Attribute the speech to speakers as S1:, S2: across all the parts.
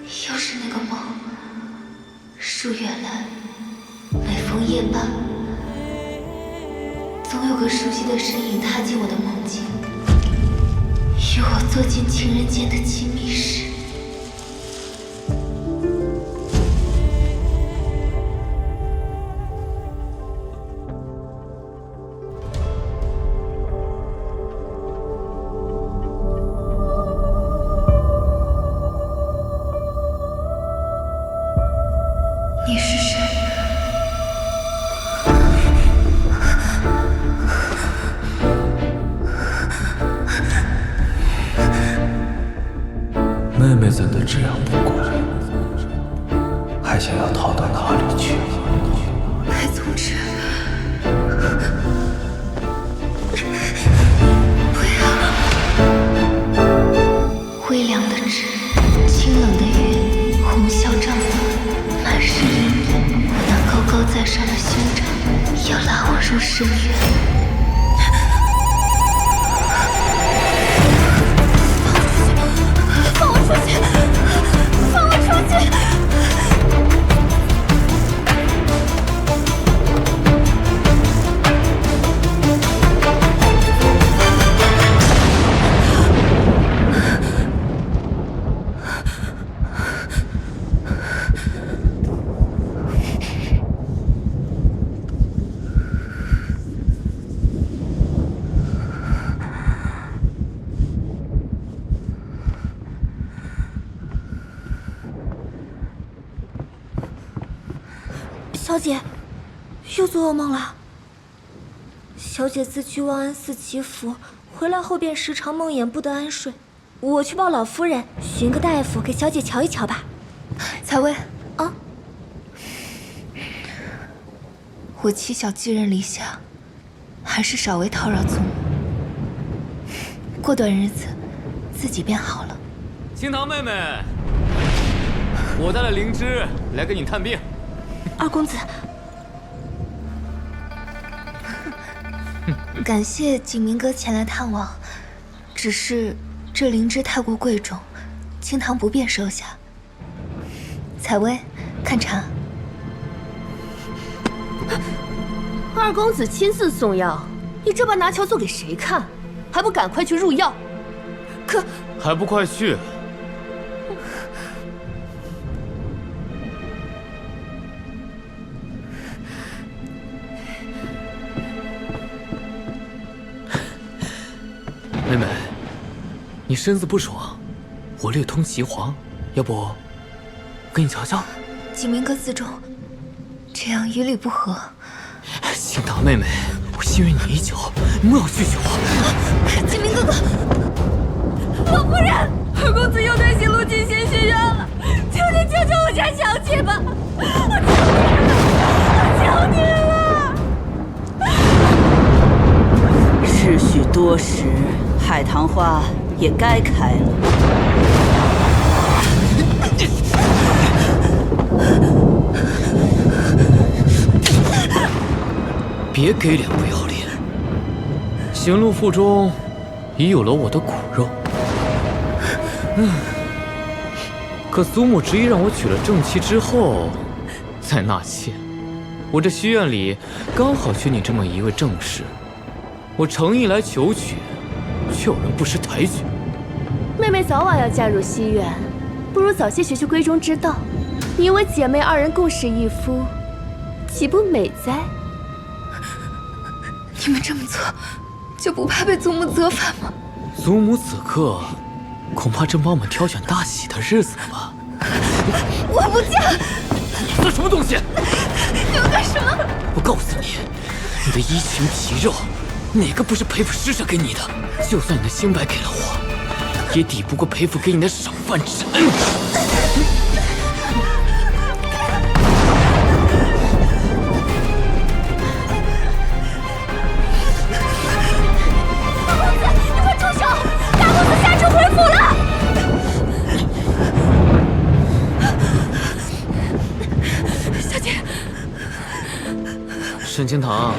S1: 又是那个梦。数月来，每逢夜半，总有个熟悉的身影踏进我的梦境，与我做尽情人间的亲密事。你是谁？
S2: 妹妹怎的这样不乖？还想要逃到哪里去？
S1: 白宗之，不要！微凉的纸，清冷的云，红霄帐暖，满是阴影。我那高高在上的兄长要拉我入深渊。放我出去！放我出去！
S3: 小姐，又做噩梦了。小姐自去望安寺祈福，回来后便时常梦魇，不得安睡。我去报老夫人，寻个大夫给小姐瞧一瞧吧。
S1: 采薇，
S3: 啊，
S1: 我妻小寄人篱下，还是少为叨扰祖母。过段日子，自己便好了。
S4: 清堂妹妹，我带了灵芝来给你探病。
S3: 二公子，
S1: 感谢景明哥前来探望，只是这灵芝太过贵重，清堂不便收下。采薇，看茶。
S5: 二公子亲自送药，你这般拿球做给谁看？还不赶快去入药！
S3: 可
S4: 还不快去！妹妹，你身子不爽，我略通岐黄，要不给你瞧瞧？
S1: 景明哥自重，这样于理不合。
S4: 清堂妹妹，我心愿你一酒，莫要拒绝我。
S1: 景明哥哥，
S5: 老夫人，二公子又带行路进仙学院了，求你救救我家小姐吧！我求你了！
S6: 世许多时，海棠花也该开了。
S4: 别给脸不要脸！行路腹中已有了我的骨肉，可祖母执意让我娶了正妻之后再纳妾。我这西院里刚好缺你这么一位正室，我诚意来求娶，却有人不识抬举。
S5: 妹妹早晚要嫁入西院，不如早些学学闺中之道。你我姐妹二人共侍一夫，岂不美哉？
S1: 你们这么做，就不怕被祖母责罚吗？
S4: 祖母此刻恐怕正帮我们挑选大喜的日子了吧？
S1: 我不嫁！
S4: 你算什么东西？
S1: 你们干什么？
S4: 我告诉你，你的衣裙皮肉，哪个不是裴府施舍给你的？就算你的清白给了我，也抵不过裴府给你的赏饭之恩。沈清堂，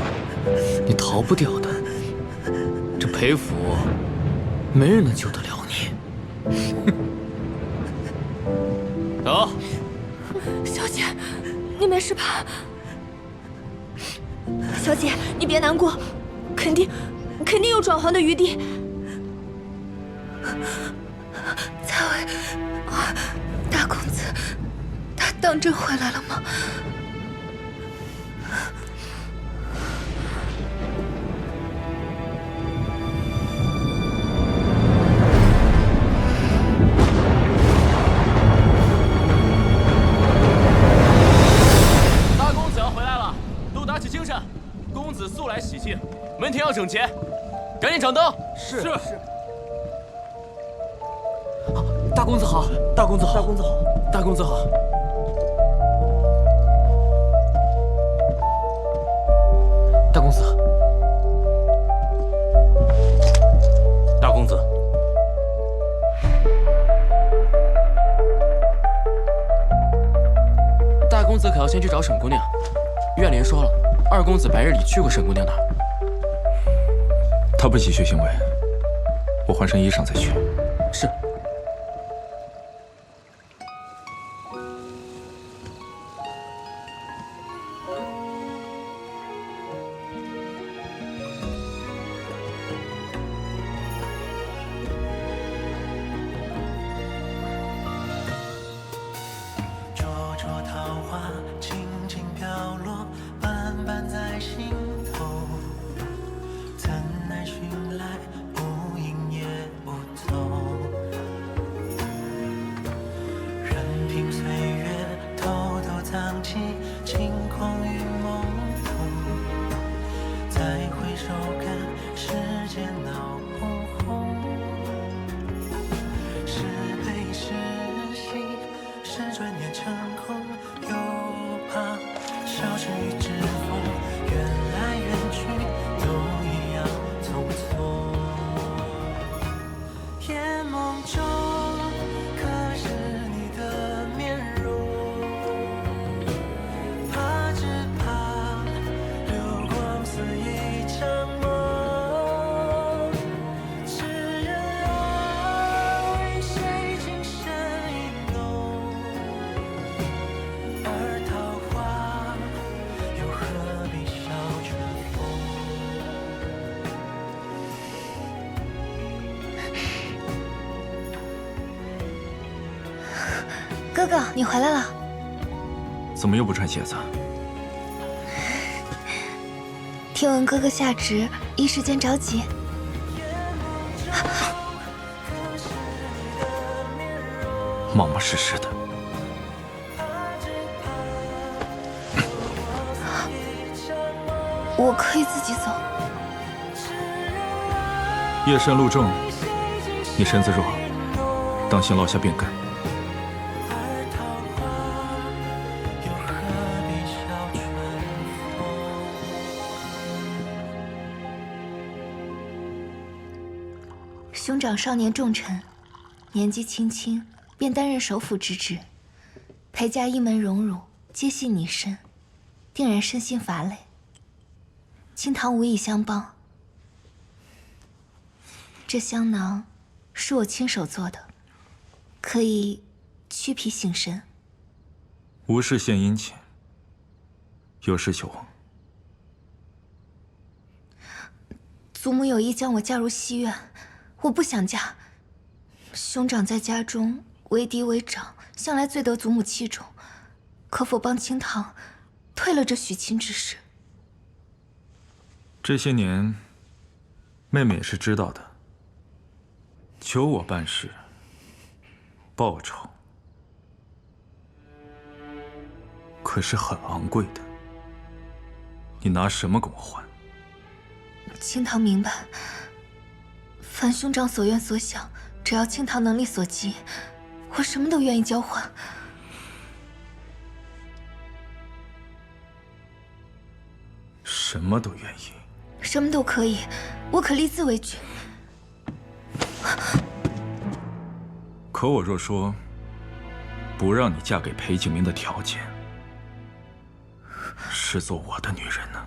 S4: 你逃不掉的。这裴府，没人能救得了你。走。
S3: 小姐，你没事吧？小姐，你别难过，肯定有转圜的余地。蔡薇，大公子，他当真回来了吗？
S7: 大公子要回来了，都打起精神。公子素来喜庆，门庭要整洁，赶紧掌灯。是。
S4: 大公子好，
S7: 大公子好，大公子好，大公子好。
S4: 大公子，
S7: 大公子，大公子可要先去找沈姑娘。苑莲说了，二公子白日里去过沈姑娘那儿。
S2: 他不喜血腥味，我换身衣裳再去。
S7: 是。
S3: 哥哥，你回来了。
S2: 怎么又不穿鞋子？
S3: 听闻哥哥下职，一时间着急。
S2: 冒冒失失的。
S3: 我可以自己走。
S2: 夜深路重，你身子弱，当心落下病根。
S3: 兄长少年重臣，年纪轻轻便担任首辅之职，裴家一门荣辱皆系你身，定然身心乏累。清堂无以相帮，这香囊是我亲手做的，可以驱脾醒神。
S2: 无事献殷勤，有事求我。
S3: 祖母有意将我嫁入西院，我不想嫁。兄长在家中为嫡为长，向来最得祖母器重，可否帮清堂退了这许亲之事？
S2: 这些年，妹妹也是知道的。求我办事，报酬可是很昂贵的。你拿什么跟我换？
S3: 清堂明白，凡兄长所愿所想，只要清堂能力所及，我什么都愿意交换。
S2: 什么都愿意？
S3: 什么都可以，我可立字为据。
S2: 可我若说不让你嫁给裴景明的条件，是做我的女人呢？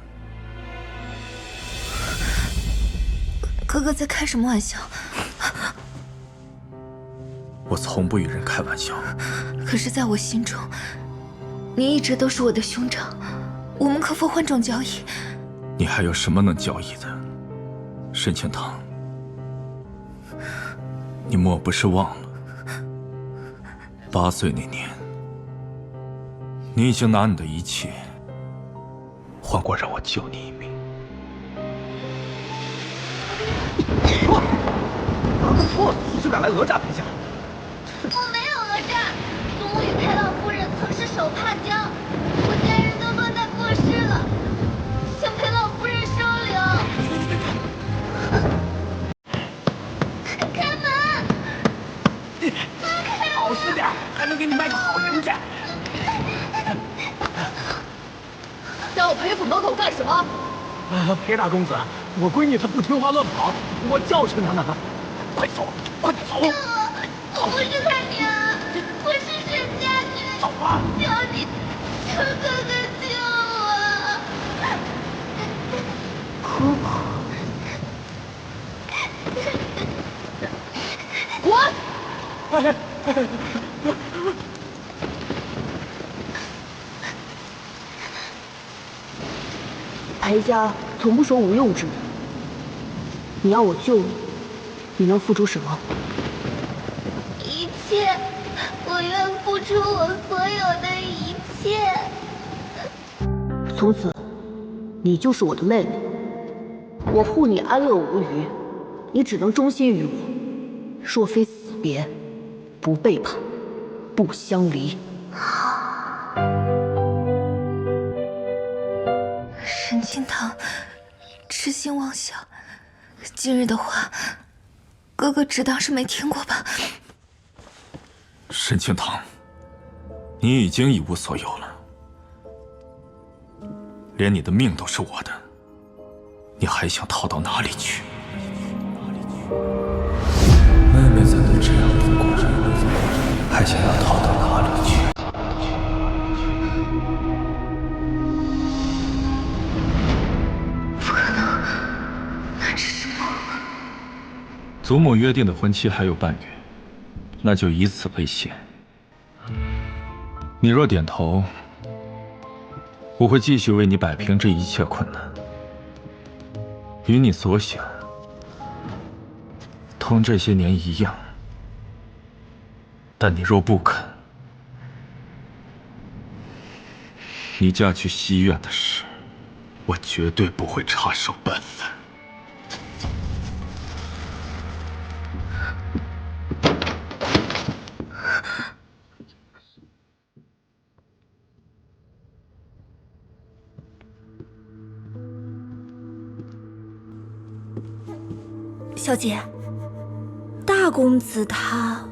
S3: 哥哥在开什么玩笑？
S2: 我从不与人开玩笑。
S1: 可是，在我心中，你一直都是我的兄长。我们可否换种交易？
S2: 你还有什么能交易的？沈清堂，你莫不是忘了，8岁那年，你已经拿你的一切换过让我救你一命。
S8: 拿个错就敢来讹诈陛下？
S3: 我没有讹诈，祖母与裴老夫人曾是手帕交，我家人都落在过世了，请裴老夫人收留。开门！
S8: 老实点，还能给你卖个好人家。
S5: 在我裴府门口干什么？
S8: 裴大公子，我闺女她不听话乱跑，我教训她呢。快走，快走！
S3: 我不是他娘，我是沈家军。
S8: 走啊！
S3: 求你，求哥哥救我！
S1: 姑姑，
S5: 滚！
S6: 裴家从不收无用之人。你要我救你，你能付出什么？
S3: 一切，我愿付出我所有的一切。
S6: 从此，你就是我的妹妹，我护你安乐无虞，你只能忠心于我。若非死别，不背叛，不相离。
S1: 沈清堂，痴心妄想，今日的话，哥哥只当是没听过吧。
S2: 沈清堂，你已经一无所有了，连你的命都是我的，你还想逃到哪里去？妹妹咱都这样子过着，还想要逃到哪里去？
S1: 不可能，那只是梦。
S2: 祖母约定的婚期还有半月，那就以此为限。你若点头，我会继续为你摆平这一切困难，与你所想，同这些年一样。但你若不肯，你嫁去西院的事，我绝对不会插手半分。
S3: 小姐，大公子他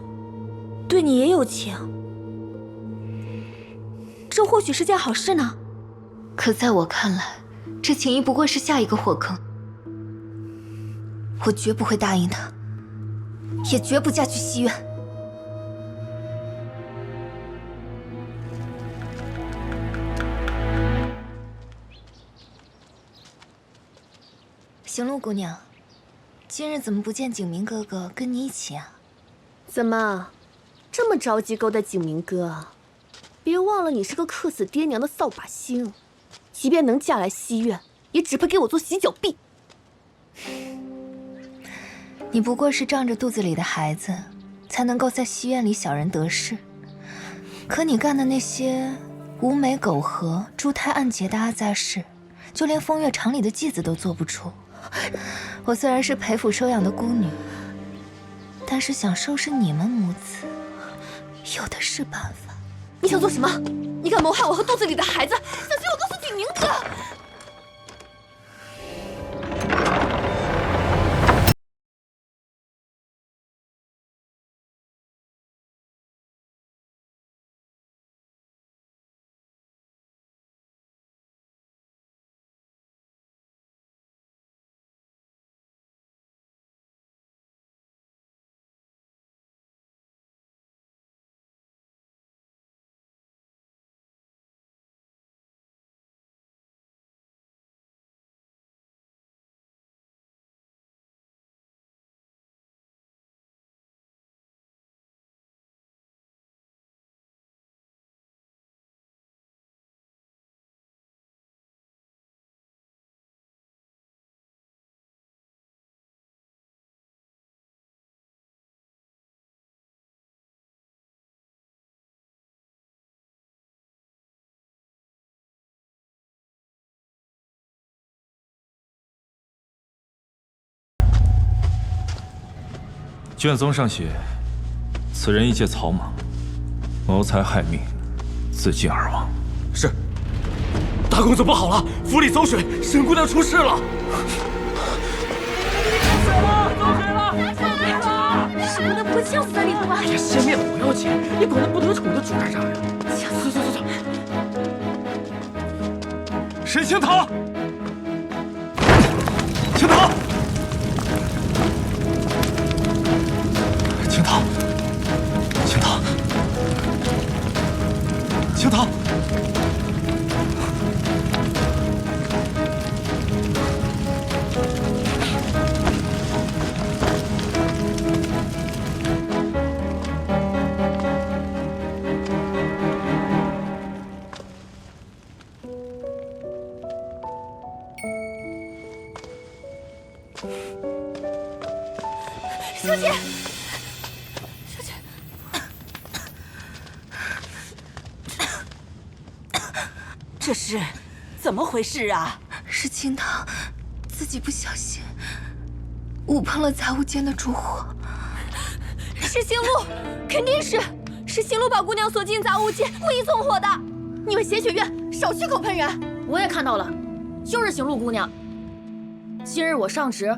S3: 对你也有情，这或许是件好事呢。
S1: 可在我看来，这情谊不过是下一个火坑。我绝不会答应他，也绝不嫁去西院。行路姑娘，今日怎么不见景明哥哥跟你一起啊？
S9: 怎么，这么着急勾搭景明哥啊？别忘了你是个克死爹娘的扫把星，即便能嫁来西院，也只配给我做洗脚婢。
S1: 你不过是仗着肚子里的孩子，才能够在西院里小人得势。可你干的那些无媒苟合、珠胎暗结的阿杂事，就连风月场里的继子都做不出。我虽然是裴府收养的孤女，但是想收拾你们母子，有的是办法。
S9: 你想做什么？你敢谋害我和肚子里的孩子？小心我告诉景明哥！
S2: 卷宗上写，此人一介草莽，谋财害命，自尽而亡。
S8: 是。大公子不好了，府里走水，沈姑娘出事了。
S5: 沈姑娘不会呛死在里头吧？
S8: 哎呀，先灭了不要紧，你管那不得宠的主在这儿呀！走。
S2: 沈清堂，清堂，清堂，清堂，清堂。
S5: 小姐，
S10: 这是怎么回事啊？
S1: 是清堂自己不小心误碰了杂物间的烛火。
S9: 是星露，肯定是星露把姑娘锁进杂物间，故意纵火的。你们仙学院少血口喷人！
S5: 我也看到了，就是星露姑娘。今日我上职，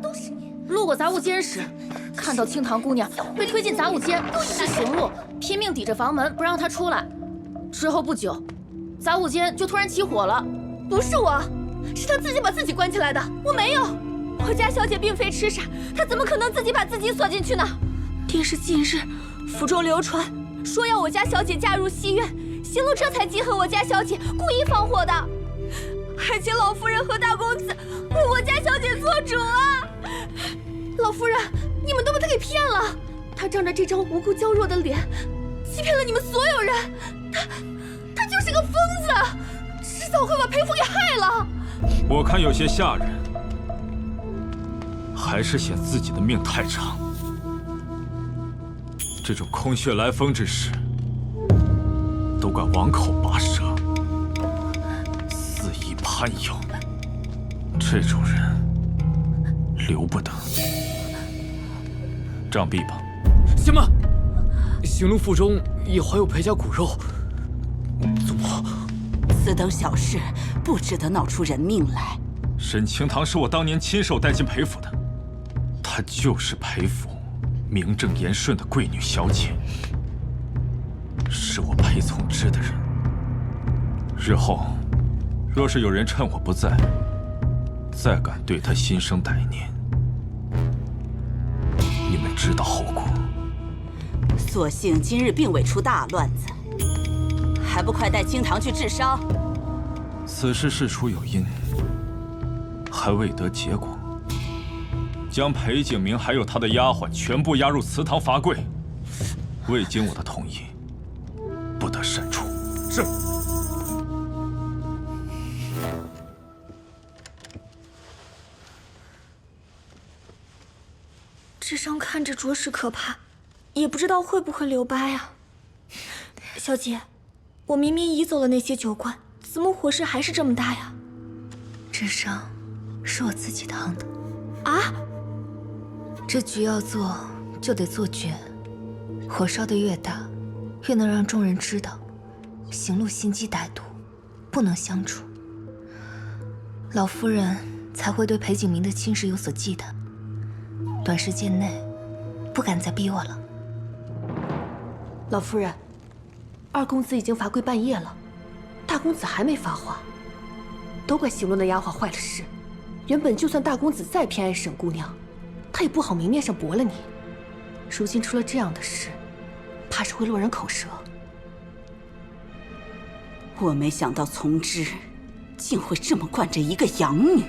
S5: 路过杂物间时，看到清堂姑娘被推进杂物间，是星露拼命抵着房门不让她出来。之后不久，杂物间就突然起火了。
S9: 不是我，是她自己把自己关起来的。我没有，我家小姐并非痴傻，她怎么可能自己把自己锁进去呢？便是近日府中流传说要我家小姐嫁入西院，星露这才记恨我家小姐，故意放火的，还请老夫人和大公子为我家小姐做主啊！老夫人，你们都被他给骗了，他仗着这张无辜娇弱的脸，欺骗了你们所有人，他就是个疯子，迟早会把裴府给害了。
S2: 我看有些吓人，还是嫌自己的命太长。这种空穴来风之事，都敢王口拔舌，肆意攀有，这种人留不得。杖毙吧！
S4: 行吧。行路腹中也怀有裴家骨肉，祖母，
S10: 此等小事不值得闹出人命来。
S2: 沈清堂是我当年亲手带进裴府的，她就是裴府名正言顺的贵女小姐，是我裴从之的人。日后若是有人趁我不在，再敢对她心生歹念，你们知道后果。
S10: 所幸今日并未出大乱子，还不快带清堂去治伤？
S2: 此事事出有因，还未得结果。将裴景明还有他的丫鬟全部押入祠堂罚跪，未经我的同意，不得擅出。
S8: 是。
S3: 这伤看着着实可怕，也不知道会不会留疤啊。小姐，我明明移走了那些酒罐，怎么火势还是这么大呀？
S1: 这伤是我自己烫的。
S3: 啊？
S1: 这局要做就得做绝，火烧得越大，越能让众人知道行路心机歹毒，不能相处。老夫人才会对裴景明的亲事有所忌惮，短时间内不敢再逼我了。
S9: 老夫人，二公子已经罚跪半夜了，大公子还没发话，都怪行路那丫鬟坏了事。原本就算大公子再偏爱沈姑娘，他也不好明面上驳了你。如今出了这样的事，怕是会落人口舌。
S10: 我没想到从之竟会这么惯着一个养女。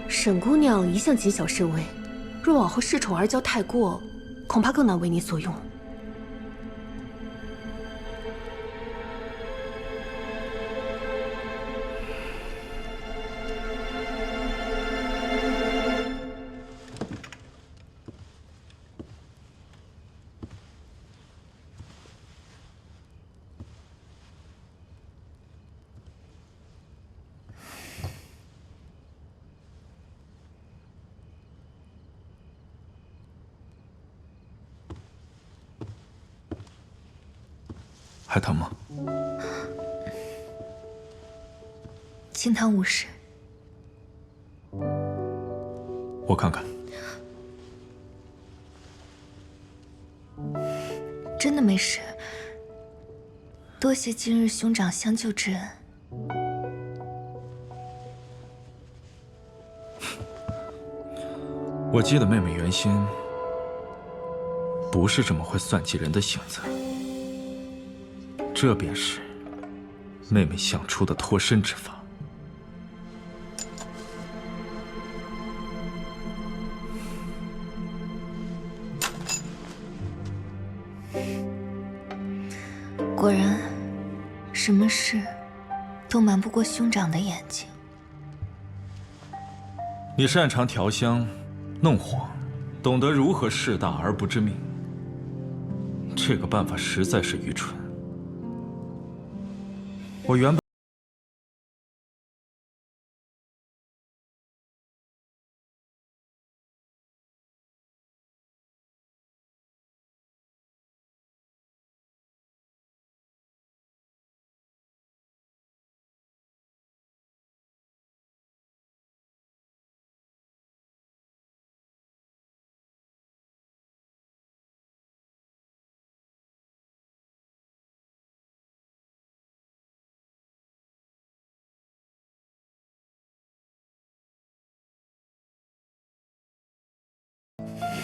S9: 沈姑娘一向谨小慎微，若往后恃宠而骄太过，恐怕更难为你所用。
S2: 还疼吗？
S1: 清汤无事。
S2: 我看看。
S1: 真的没事。多谢今日兄长相救之恩。
S2: 我记得妹妹原先不是这么会算计人的性子，这便是妹妹想出的脱身之法。
S1: 果然，什么事都瞒不过兄长的眼睛。
S2: 你擅长调香、弄火，懂得如何事大而不致命。这个办法实在是愚蠢。我原本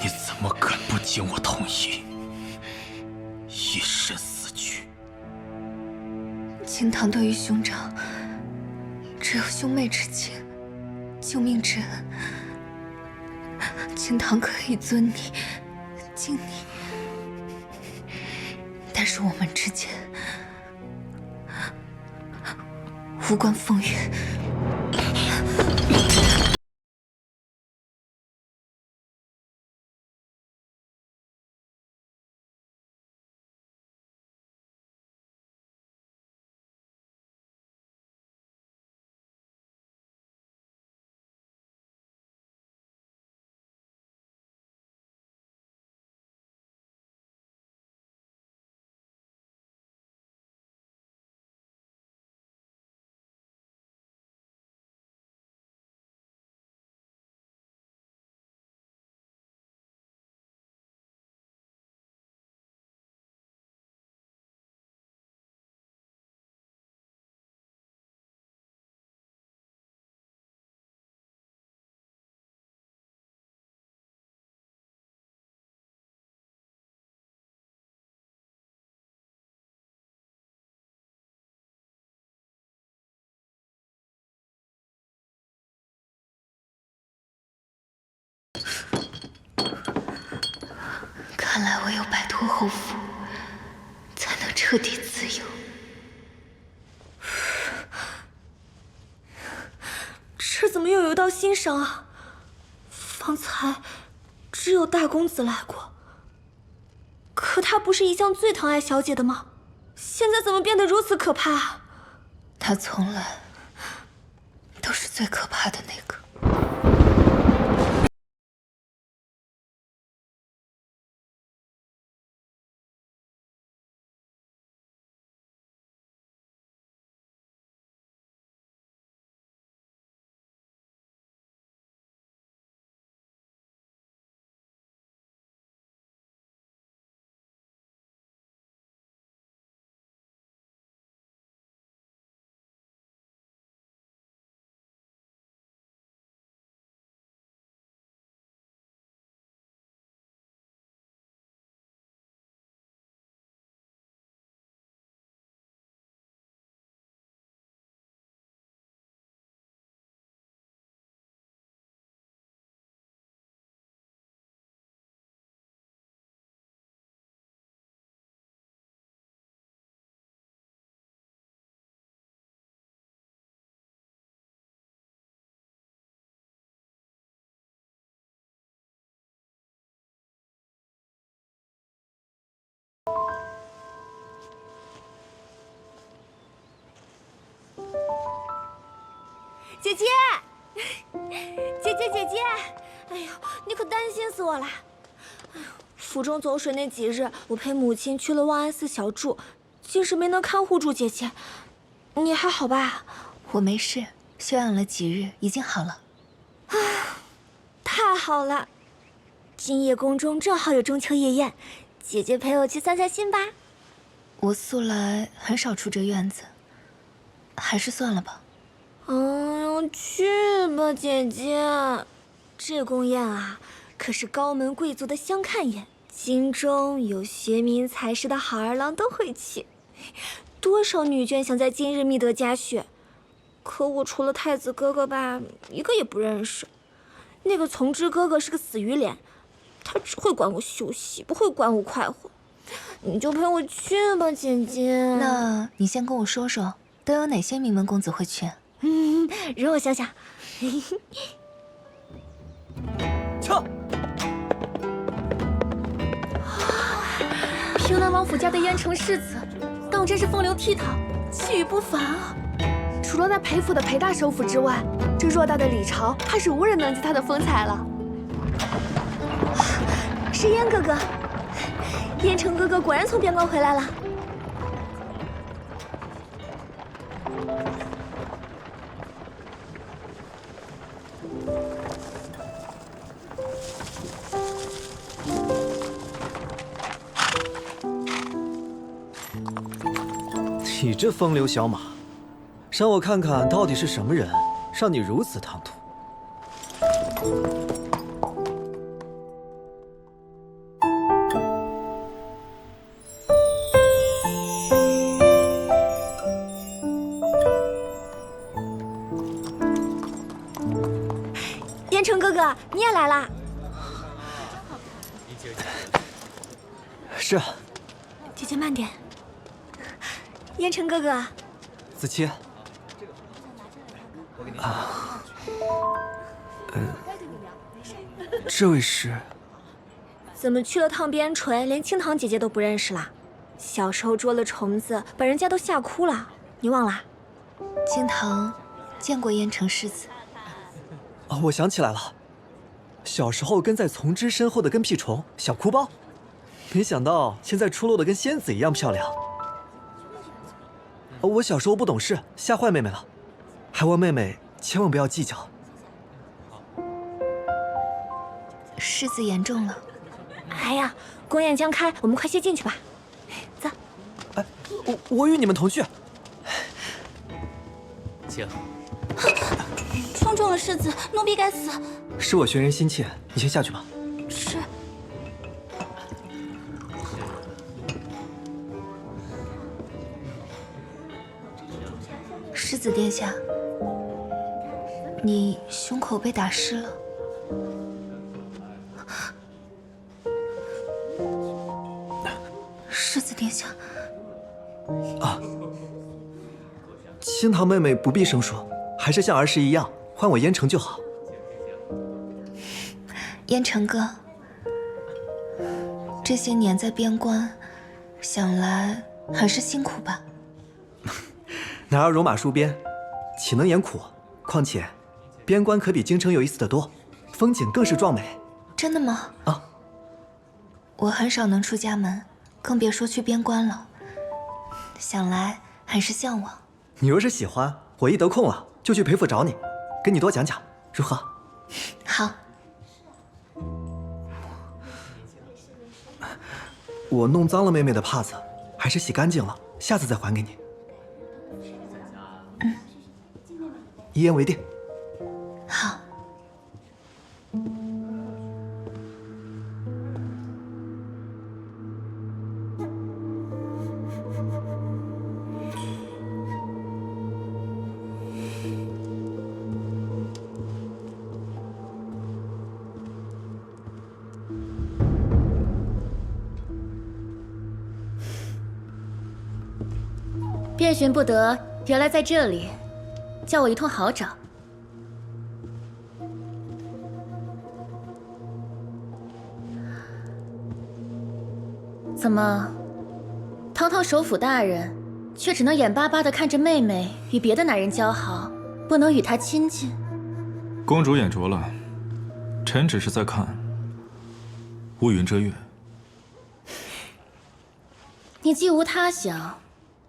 S2: 你怎么敢不经我同意，以身死去？
S1: 清堂对于兄长只有兄妹之情，救命之恩。清堂可以尊你、敬你，但是我们之间无关风月。看来唯有摆脱后缚，才能彻底自由。
S3: 这怎么又有一道新伤啊？方才只有大公子来过，可他不是一向最疼爱小姐的吗？现在怎么变得如此可怕啊？
S1: 他从来都是最可怕的那个。
S3: 姐姐，姐姐，哎呦，你可担心死我了！哎呦，府中走水那几日，我陪母亲去了望安寺小住，竟是没能看护住姐姐。你还好吧？
S1: 我没事，休养了几日，已经好了。
S3: 太好了！今夜宫中正好有中秋夜宴，姐姐陪我去散散心吧。
S1: 我素来很少出这院子，还是算了吧。
S3: 去吧，姐姐。这宫宴啊，可是高门贵族的相看宴，京中有学名才识的好儿郎都会去。多少女眷想在今日觅得佳婿，可我除了太子哥哥吧，一个也不认识。那个从之哥哥是个死鱼脸，他只会管我休息，不会管我快活。你就陪我去吧，姐姐。
S1: 那你先跟我说说，都有哪些名门公子会去？
S3: 让我想想。
S8: 撤！
S5: 平南王府家的燕城世子，当真是风流倜傥，气宇不凡啊！除了那裴府的裴大首府之外，这偌大的李朝，怕是无人能及他的风采了。
S3: 是燕哥哥，燕城哥哥果然从边关回来了。
S11: 你这风流小马，让我看看到底是什么人，让你如此唐突。
S3: 燕城哥哥，你也来啦？
S11: 是。
S3: 姐姐慢点。燕城哥哥，
S11: 子期。这位是？
S3: 怎么去了趟边陲，连青堂姐姐都不认识啦？小时候捉了虫子，把人家都吓哭了，你忘啦？
S1: 青堂见过燕城世子。
S11: 我想起来了，小时候跟在从之身后的跟屁虫小哭包，没想到现在出落得跟仙子一样漂亮。我小时候不懂事，吓坏妹妹了，还望妹妹千万不要计较。
S1: 世子言重了。
S3: 哎呀，宫宴将开，我们快些进去吧。走。
S11: 我与你们同去。
S4: 请。
S9: 冲撞了世子，奴婢该死。
S11: 是我悬人心切，你先下去吧。
S9: 是。
S1: 世子殿下，你胸口被打湿了。世子殿下。
S11: 青堂妹妹不必生疏，还是像儿时一样唤我燕城就好。
S1: 燕城哥，这些年在边关，想来很是辛苦吧？
S11: 男儿戎马戍边，岂能言苦？况且，边关可比京城有意思得多，风景更是壮美。
S1: 真的吗？我很少能出家门，更别说去边关了。想来很是向往。
S11: 你若是喜欢，我一得空了就去裴府找你，跟你多讲讲，如何？
S1: 好。
S11: 我弄脏了妹妹的帕子，还是洗干净了，下次再还给你。一言为定。
S1: 好。
S5: 遍寻不得，原来在这里，叫我一通好找。怎么，堂堂首府大人，却只能眼巴巴地看着妹妹与别的男人交好，不能与她亲近？
S2: 公主眼拙了，臣只是在看乌云遮月。
S5: 你既无他想，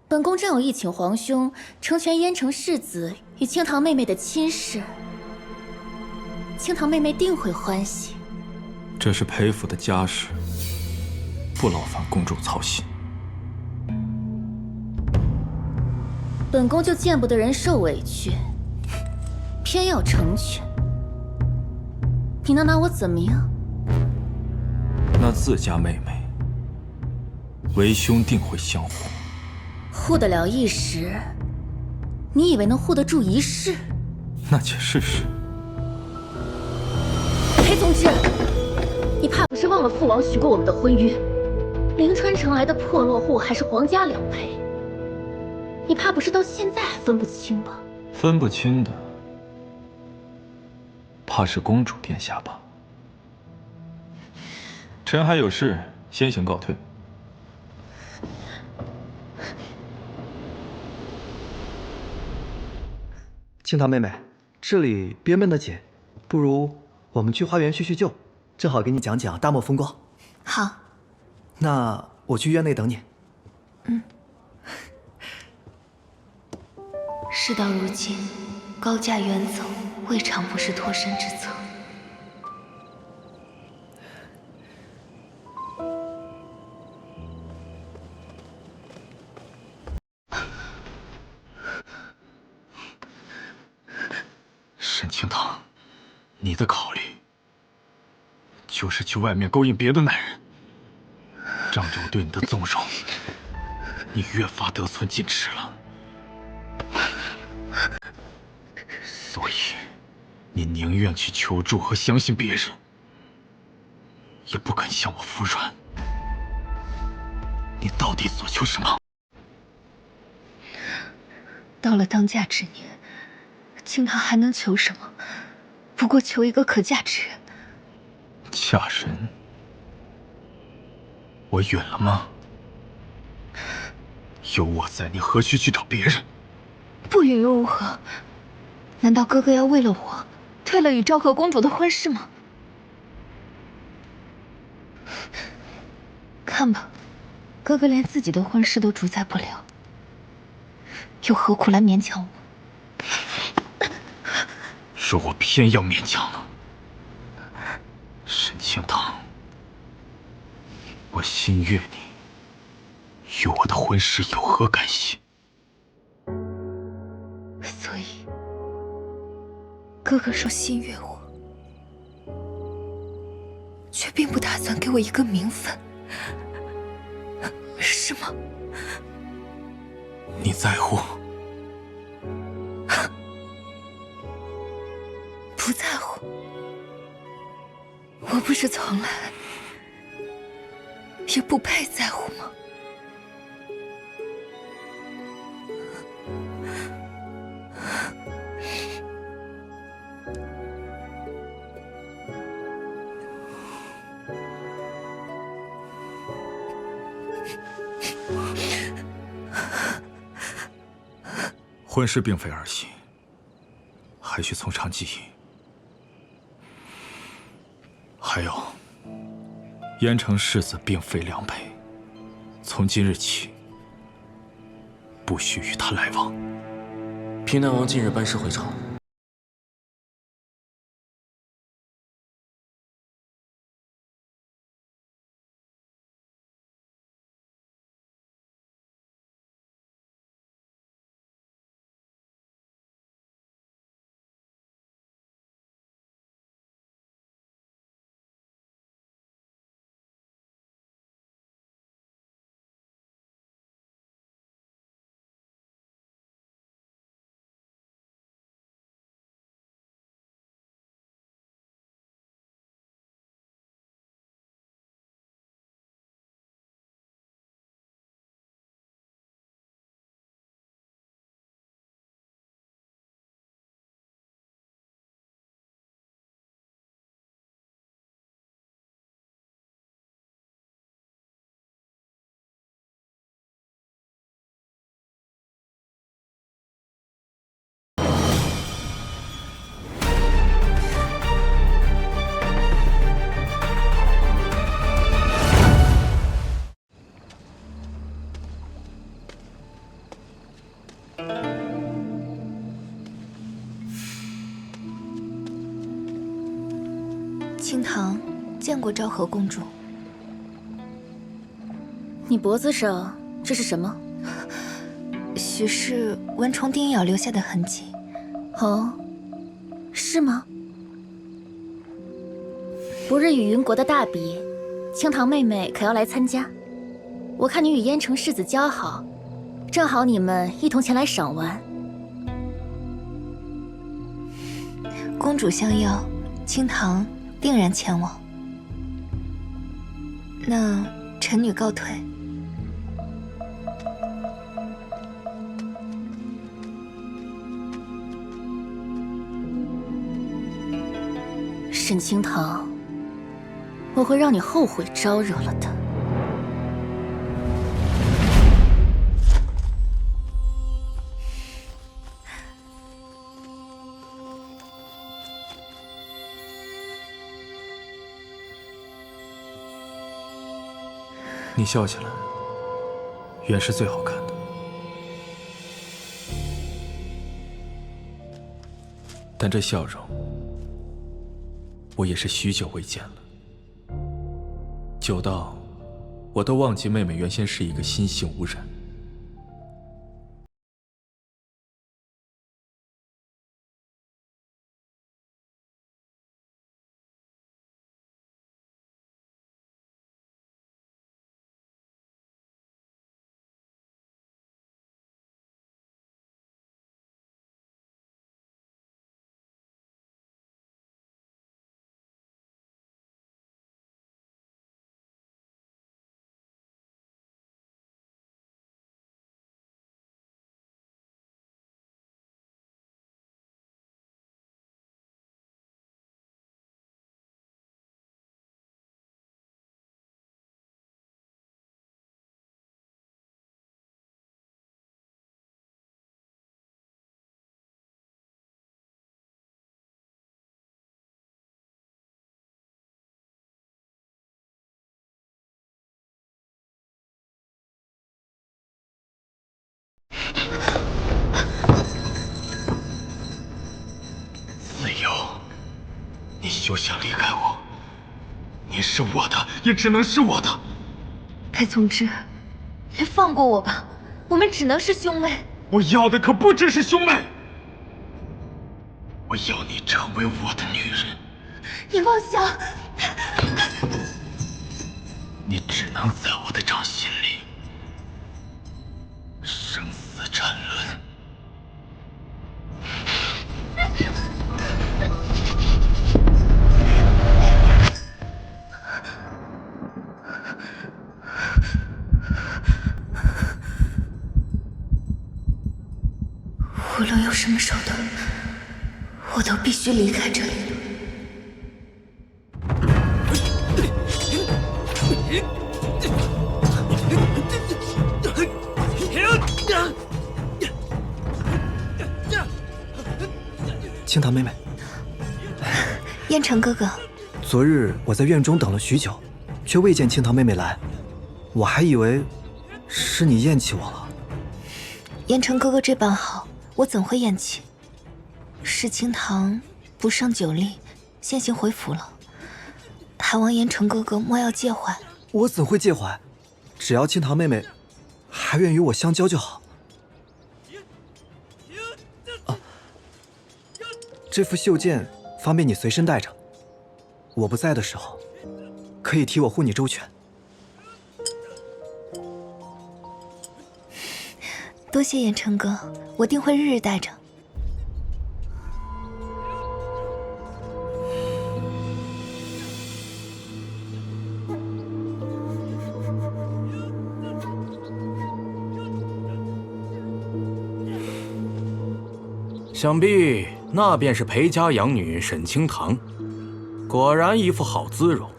S5: 本宫正有意请皇兄成全燕城世子与清堂妹妹的亲事，清堂妹妹定会欢喜。
S2: 这是裴府的家事，不劳烦公主操心。
S5: 本宫就见不得人受委屈，偏要成全。你能拿我怎么样？
S2: 那自家妹妹，为兄定会相护。
S5: 护得了一时，你以为能护得住一世？
S2: 那且试试。
S5: 裴宗之，你怕不是忘了父王许过我们的婚约？灵川城来的破落户还是皇家两陪？你怕不是到现在还分不清吧？
S2: 分不清的，怕是公主殿下吧？臣还有事，先行告退。
S11: 清堂妹妹，这里憋闷得紧，不如我们去花园叙叙旧，正好给你讲讲大漠风光。
S3: 好，
S11: 那我去院内等你。
S1: 事到如今，高驾远走，未尝不是脱身之策。
S8: 沈清堂，你的考虑就是去外面勾引别的男人，仗着我对你的纵容，你越发得寸进尺了。所以，你宁愿去求助和相信别人，也不肯向我服软。你到底所求什么？
S1: 到了当嫁之年，清堂还能求什么？不过求一个可嫁之人。
S8: 嫁人？我允了吗？有我在，你何须去找别人？
S1: 不允又如何？难道哥哥要为了我，退了与昭和公主的婚事吗？看吧，哥哥连自己的婚事都主宰不了，又何苦来勉强我？
S8: 说我偏要勉强了。沈清堂，我心悦你，与我的婚事有何干系？
S1: 所以，哥哥说心悦我，却并不打算给我一个名分，是吗？
S8: 你在乎？
S1: 不在乎。我不是从来也不配在乎吗？
S2: 婚事并非儿戏，还需从长计议。还有，燕城世子并非良配，从今日起，不许与他来往。
S7: 平南王近日班师回朝，
S1: 清堂见过昭和公主。
S5: 你脖子上这是什么？
S1: 许是蚊虫叮咬留下的痕迹。
S5: 哦，是吗？不日与云国的大比，清堂妹妹可要来参加？我看你与燕城世子交好，正好你们一同前来赏玩。
S1: 公主相邀，清堂定然前往。那臣女告退。
S5: 沈清堂，我会让你后悔招惹了的。
S2: 你笑起来，原是最好看的。但这笑容，我也是许久未见了，久到我都忘记妹妹原先是一个心性无染。
S8: 自由，你休想离开我！你是我的，也只能是我的。
S3: 裴从之，你放过我吧，我们只能是兄妹。
S8: 我要的可不只是兄妹，我要你成为我的女人。
S3: 你妄想！
S8: 你只能在我的掌心里生死沉沦。
S1: 无论用什么手段，我都必须离开这里。
S11: 清堂妹妹，
S1: 燕城哥哥，
S11: 昨日我在院中等了许久，却未见清堂妹妹来，我还以为是你厌弃我了。
S1: 燕城哥哥这般好，我怎会厌弃？是清堂不胜酒力，先行回府了。还望燕城哥哥莫要介怀。
S11: 我怎会介怀？只要清堂妹妹还愿与我相交就好。啊，这副袖剑方便你随身带着，我不在的时候，可以替我护你周全。
S1: 多谢燕城哥，我定会日日带着。
S12: 想必那便是裴家养女沈清堂，果然一副好姿容，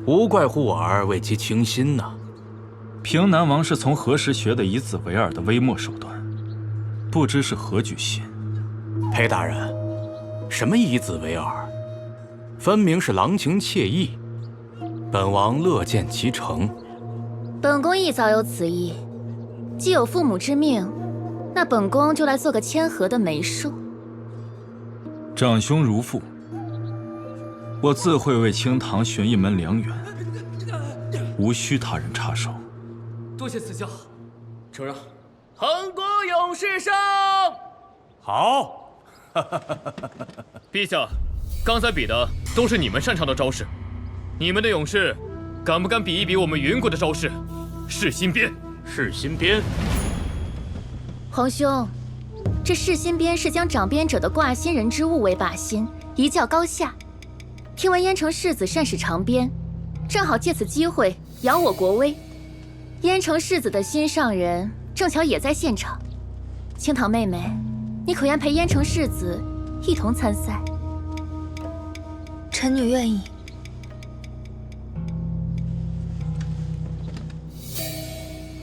S12: 无怪乎我儿为其倾心呐。
S2: 平南王是从何时学的以子为饵的微末手段？不知是何居心。
S12: 裴大人，什么以子为饵？分明是郎情妾意，本王乐见其成。
S5: 本宫亦早有此意，既有父母之命，那本宫就来做个谦和的媒术。
S2: 长兄如父，我自会为清堂寻一门良缘，无需他人插手。
S4: 多谢赐教，承让。
S7: 恒国勇士上！
S12: 好。
S4: 陛下，刚才比的都是你们擅长的招式，你们的勇士敢不敢比一比我们云国的招式？噬心鞭，
S12: 噬心鞭。
S5: 皇兄，这噬心鞭是将掌鞭者的挂心人之物为靶心，一较高下。听闻燕城世子善使长鞭，正好借此机会扬我国威。燕城世子的心上人正巧也在现场，清堂妹妹，你可愿陪燕城世子一同参赛？
S3: 臣女愿意。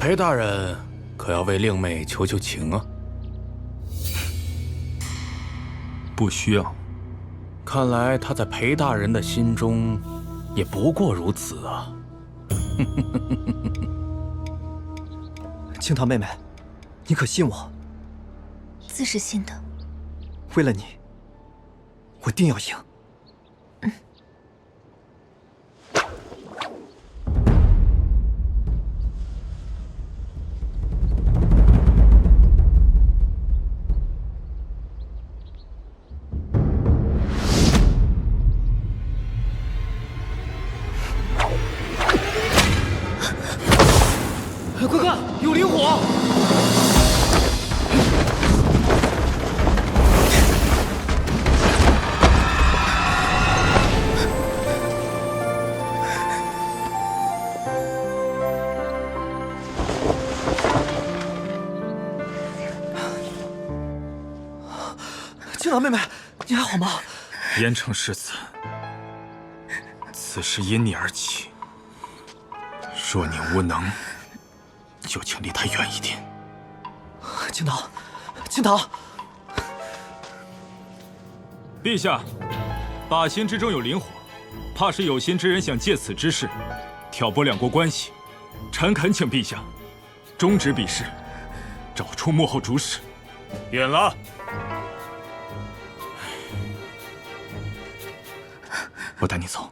S12: 裴大人可要为令妹求求情啊！
S2: 不需要。
S12: 看来他在裴大人的心中，也不过如此啊。
S11: 清堂妹妹，你可信我？
S3: 自是信的。
S11: 为了你，我定要赢。
S4: 快看，有灵火！
S11: 清堂妹妹，你还好吗？
S2: 燕城世子，此事因你而起，若你无能，就请离他远一点。
S11: 清堂，清堂，
S2: 陛下，靶心之中有灵火，怕是有心之人想借此之事挑拨两国关系。臣恳请陛下终止比试，找出幕后主使。
S12: 允了。
S2: 我带你走。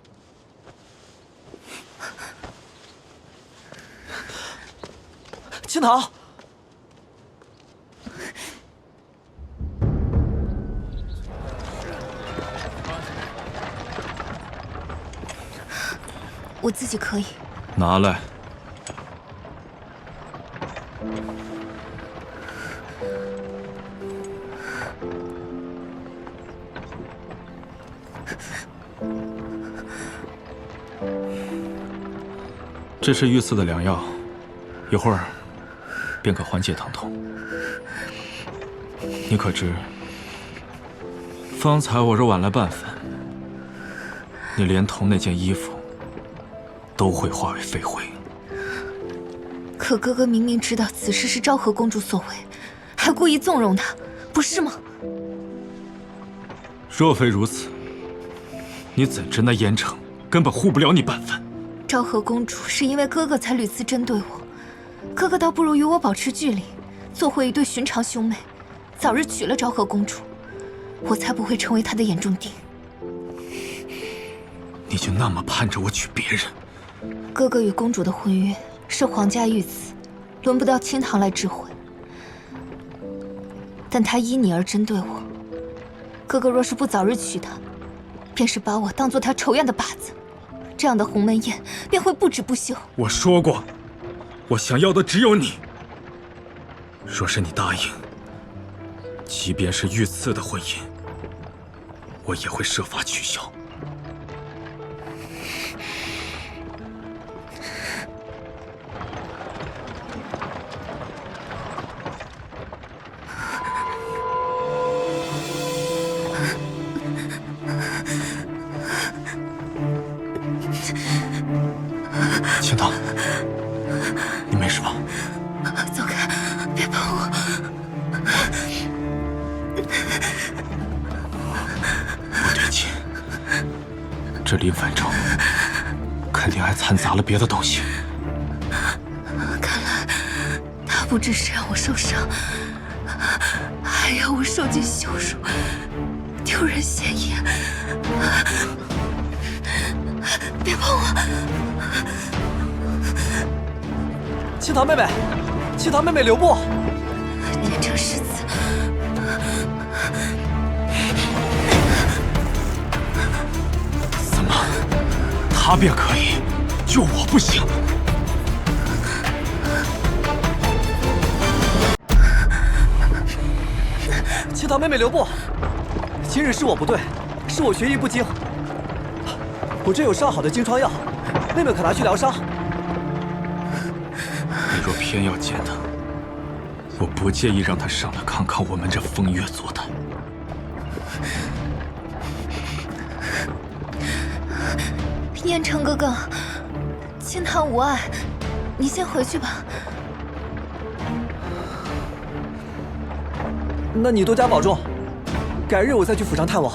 S11: 清堂，
S3: 我自己可以。
S2: 拿来。这是御赐的良药，一会儿便可缓解疼痛。你可知，方才我若晚来半分，你连同那件衣服都会化为废灰。
S3: 可哥哥明明知道此事是昭和公主所为，还故意纵容她，不是吗？
S2: 若非如此，你怎知那燕城根本护不了你半分？
S3: 昭和公主是因为哥哥才屡次针对我，哥哥倒不如与我保持距离，做回一对寻常兄妹，早日娶了昭和公主，我才不会成为他的眼中钉。
S2: 你就那么盼着我娶别人？
S3: 哥哥与公主的婚约是皇家御赐，轮不到清堂来知会。但他依你而针对我，哥哥若是不早日娶她，便是把我当做他仇怨的靶子。这样的鸿门宴便会不止不休。
S2: 我说过，我想要的只有你。若是你答应，即便是御赐的婚姻，我也会设法取消。清堂，你没事吧？
S3: 走开，别碰我！
S2: 不对劲，这林反正肯定还掺杂了别的东西。
S3: 看来他不只是让我受伤，
S9: 还要我受尽羞辱，丢人现眼！别碰我！
S11: 青桃妹妹，青桃妹妹，留步！
S9: 天成世子，
S8: 怎么，他便可以，就我不行？
S11: 青桃妹妹，留步！今日是我不对，是我学艺不精。我这有上好的金疮药，妹妹可拿去疗伤。
S8: 你若偏要见他，我不介意让他上来看看我们这风月作态。
S1: 燕城哥哥，青堂无碍，你先回去吧。
S11: 那你多加保重，改日我再去府上探望。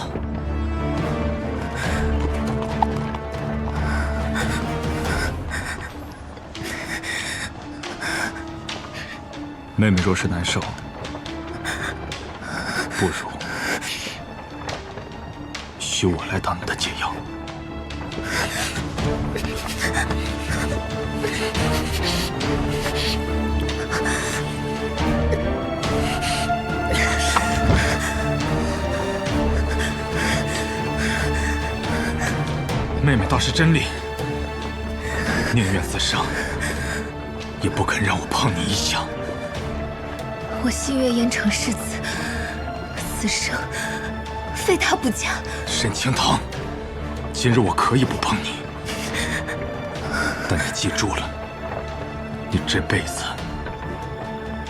S8: 妹妹若是难受，不如许我来当你的解药。妹妹倒是真厉，宁愿自伤，也不肯让我碰你一下。
S1: 我西岳燕城世子，此生非他不嫁。
S8: 沈清堂，今日我可以不碰你，但你记住了，你这辈子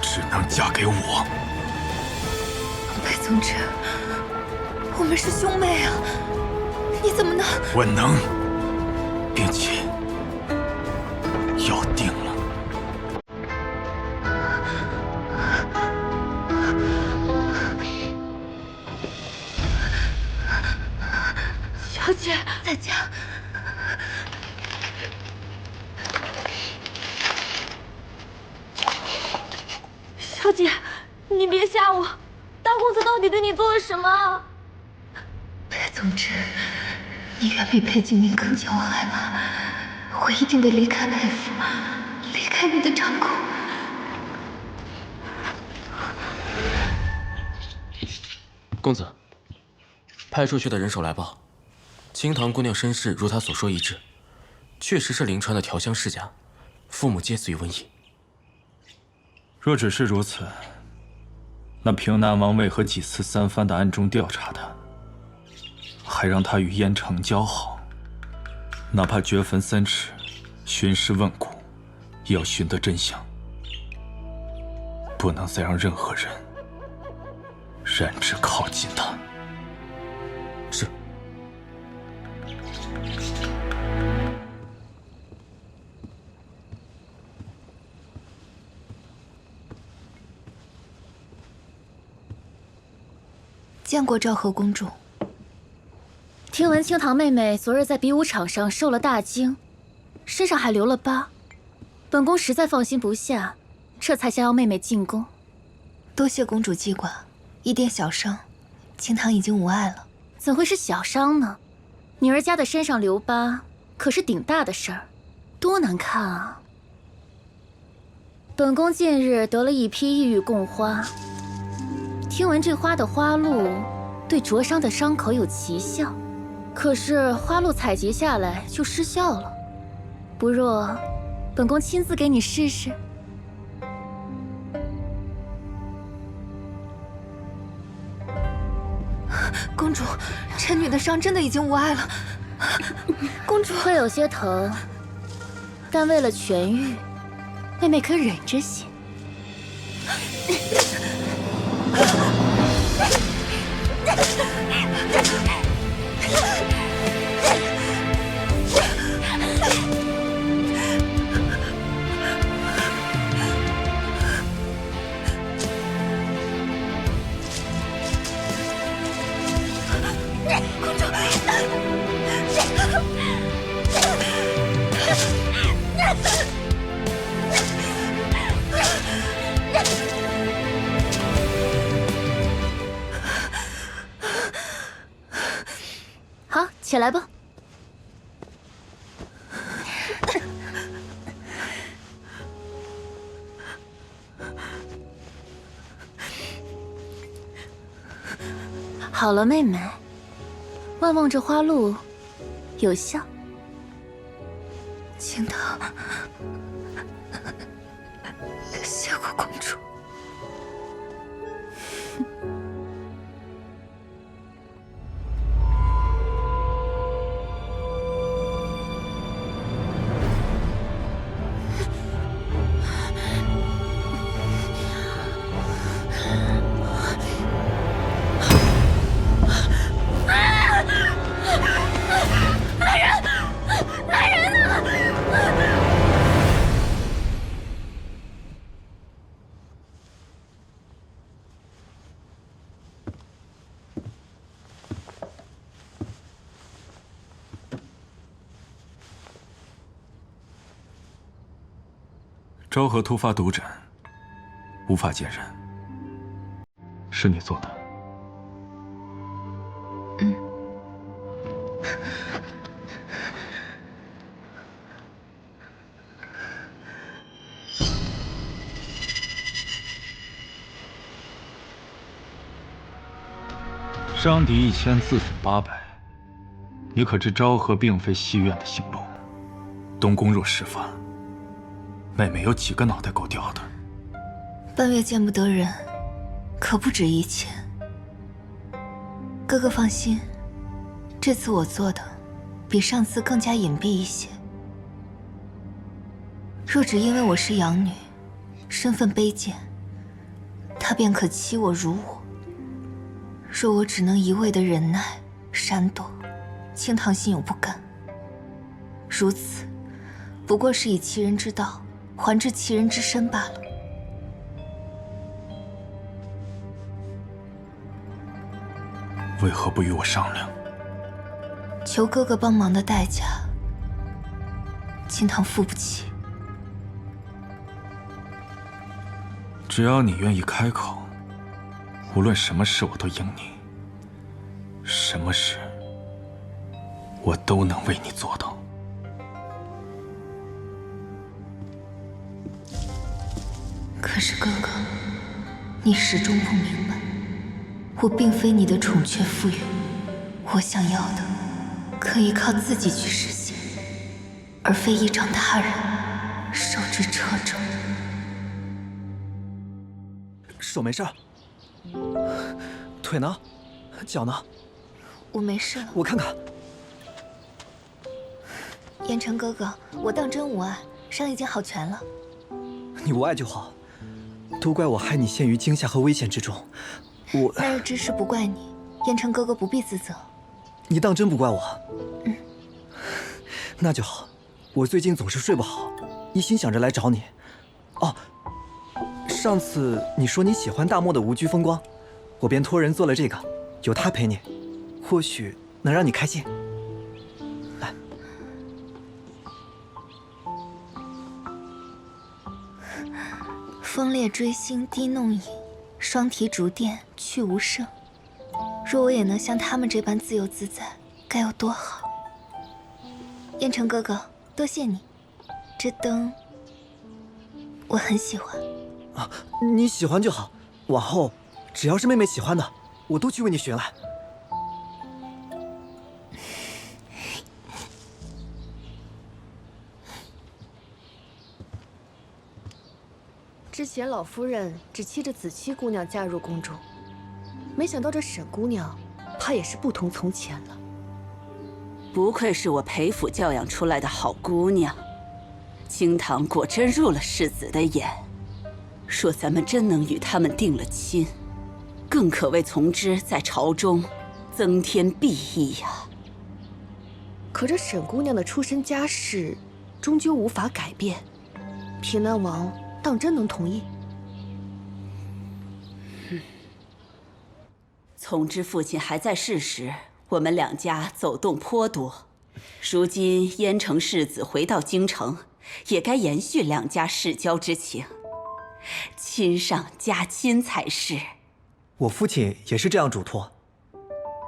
S8: 只能嫁给我。
S1: 裴宗之，我们是兄妹啊，你怎么能……
S8: 我能，并且要定了。
S9: 小姐，
S1: 在家。
S9: 小姐，你别吓我，大公子到底对你做了什么？
S1: 裴宗之，你远比裴景明更加我害怕，我一定得离开裴府，离开你的掌控。
S7: 公子，派出去的人手来报，青堂姑娘身世如他所说一致，确实是临川的调香世家，父母皆死于瘟疫。
S2: 若只是如此，那平南王为何几次三番的暗中调查他，还让他与燕城交好？哪怕掘坟3尺，寻尸问骨，也要寻得真相，不能再让任何人染指靠近他。
S7: 是。
S1: 见过昭和公主。
S5: 听闻青堂妹妹昨日在比武场上受了大惊，身上还留了疤，本宫实在放心不下，这才想要妹妹进宫。
S1: 多谢公主记挂，一点小伤，青堂已经无碍了。
S5: 怎会是小伤呢？女儿家的身上留疤，可是顶大的事儿，多难看啊！本宫近日得了一批异域贡花，听闻这花的花露对灼伤的伤口有奇效，可是花露采集下来就失效了。不若本宫亲自给你试试。
S1: 公主，臣女的伤真的已经无碍了。公主
S5: 会有些疼，但为了痊愈，妹妹可忍着些。
S1: 公主，
S5: 起来吧。好了，妹妹，万望这花露有效。
S1: 青藤，谢过公主。
S2: 昭和突发毒疹，无法见人。
S8: 是你做的？伤敌1000，自损800。你可知昭和并非西院的行路？
S2: 东宫若事发，妹妹有几个脑袋够掉的？
S1: 半月见不得人，可不止1000。哥哥放心，这次我做的比上次更加隐蔽一些。若只因为我是养女，身份卑贱，他便可欺我辱我。若我只能一味的忍耐闪躲，清堂心有不甘。如此，不过是以其人之道还治其人之身罢了。
S2: 为何不与我商量？
S1: 求哥哥帮忙的代价，清堂付不起。
S2: 只要你愿意开口，无论什么事我都应你，什么事我都能为你做到。
S1: 可是哥哥，你始终不明白，我并非你的宠雀浮云，我想要的可以靠自己去实现，而非依仗他人，受之掣肘。
S11: 手没事儿，腿呢？脚呢？
S1: 我没事了。
S11: 我看看。
S1: 燕城哥哥，我当真无碍，伤已经好全了。
S11: 你无碍就好，都怪我害你陷于惊吓和危险之中。
S1: 那日之事不怪你，燕城哥哥不必自责。
S11: 你当真不怪我？那就好。我最近总是睡不好，一心想着来找你。哦。上次你说你喜欢大漠的无拘风光，我便托人做了这个，有它陪你，或许能让你开心。来，
S1: 风烈追星滴弄影，双提竹垫去无声。若我也能像他们这般自由自在，该有多好！燕城哥哥，多谢你，这灯我很喜欢。
S11: 啊，你喜欢就好。往后只要是妹妹喜欢的，我都去为你寻来。
S13: 之前老夫人只期着子期姑娘嫁入宫中，没想到这沈姑娘，怕也是不同从前了。
S10: 不愧是我裴府教养出来的好姑娘，清堂果真入了世子的眼。若咱们真能与他们定了亲，更可为从之在朝中增添裨益呀。
S13: 可这沈姑娘的出身家世，终究无法改变。平南王当真能同意？
S10: 从之父亲还在世时，我们两家走动颇多。如今燕城世子回到京城，也该延续两家世交之情。亲上加亲才是。
S11: 我父亲也是这样嘱托，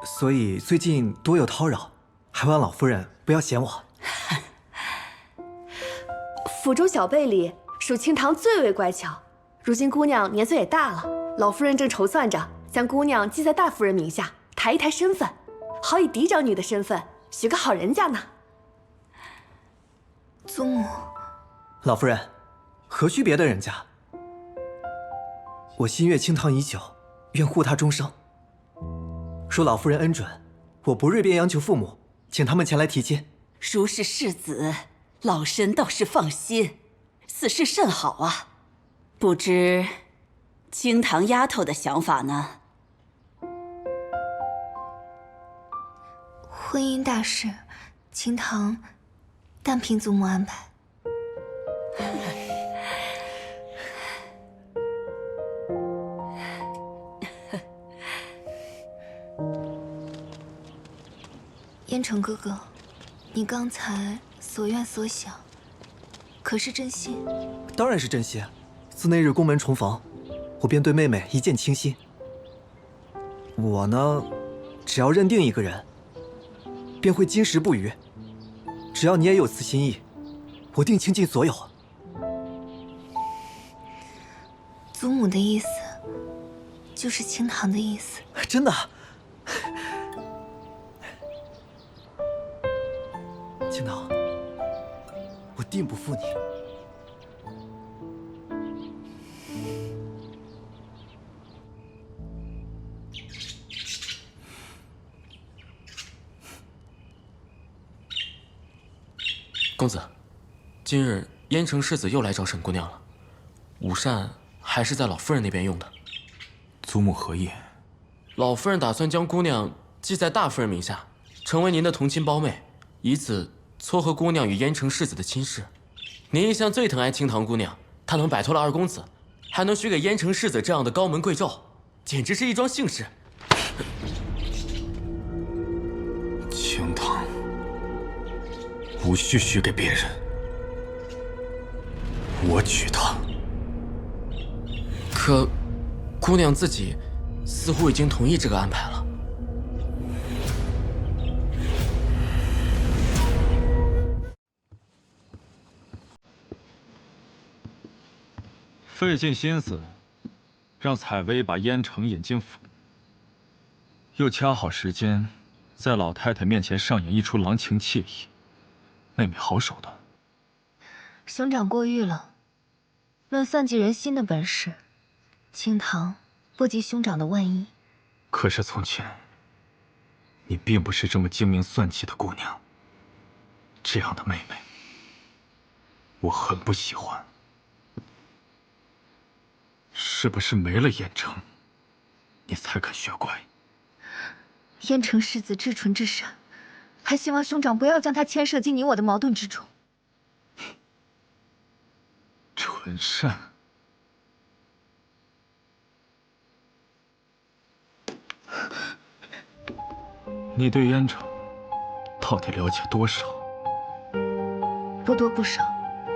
S11: 所以最近多有叨扰，还望老夫人不要嫌我。
S13: 府中小辈里，属清堂最为乖巧。如今姑娘年岁也大了，老夫人正筹算着将姑娘记在大夫人名下，抬一抬身份，好以嫡长女的身份许个好人家呢。
S3: 祖母，
S11: 老夫人，何须别的人家？我心悦清堂已久，愿护她终生。恕老夫人恩准，我不日便央求父母，请他们前来提亲。
S10: 如是世子，老身倒是放心，此事甚好啊。不知清堂丫头的想法呢？
S3: 婚姻大事，清堂单凭祖母安排。燕城哥哥，你刚才所愿所想，可是真心？
S11: 当然是真心。自那日宫门重逢，我便对妹妹一见倾心。我呢，只要认定一个人，便会金石不渝。只要你也有此心意，我定倾尽所有。
S3: 祖母的意思，就是清堂的意思。
S11: 真的？清堂，我定不负你。
S7: 公子，今日燕城世子又来找沈姑娘了，午膳还是在老夫人那边用的。
S2: 祖母何意？
S7: 老夫人打算将姑娘记在大夫人名下，成为您的同亲胞妹，以此撮合姑娘与燕城世子的亲事。您一向最疼爱清堂姑娘，她能摆脱了二公子，还能许给燕城世子这样的高门贵胄，简直是一桩幸事。
S2: 清堂无需许给别人，我娶她。
S7: 可，姑娘自己似乎已经同意这个安排了。
S2: 费尽心思，让采薇把燕城引进府，又掐好时间，在老太太面前上演一出郎情妾意，妹妹好手的。
S3: 兄长过誉了。论算计人心的本事，清堂不及兄长的万一。
S2: 可是从前，你并不是这么精明算计的姑娘。这样的妹妹，我很不喜欢。是不是没了燕城，你才敢学乖？
S3: 燕城世子至纯至善，还希望兄长不要将他牵涉进你我的矛盾之中。
S2: 纯善，你对燕城到底了解多少？
S3: 不多不少，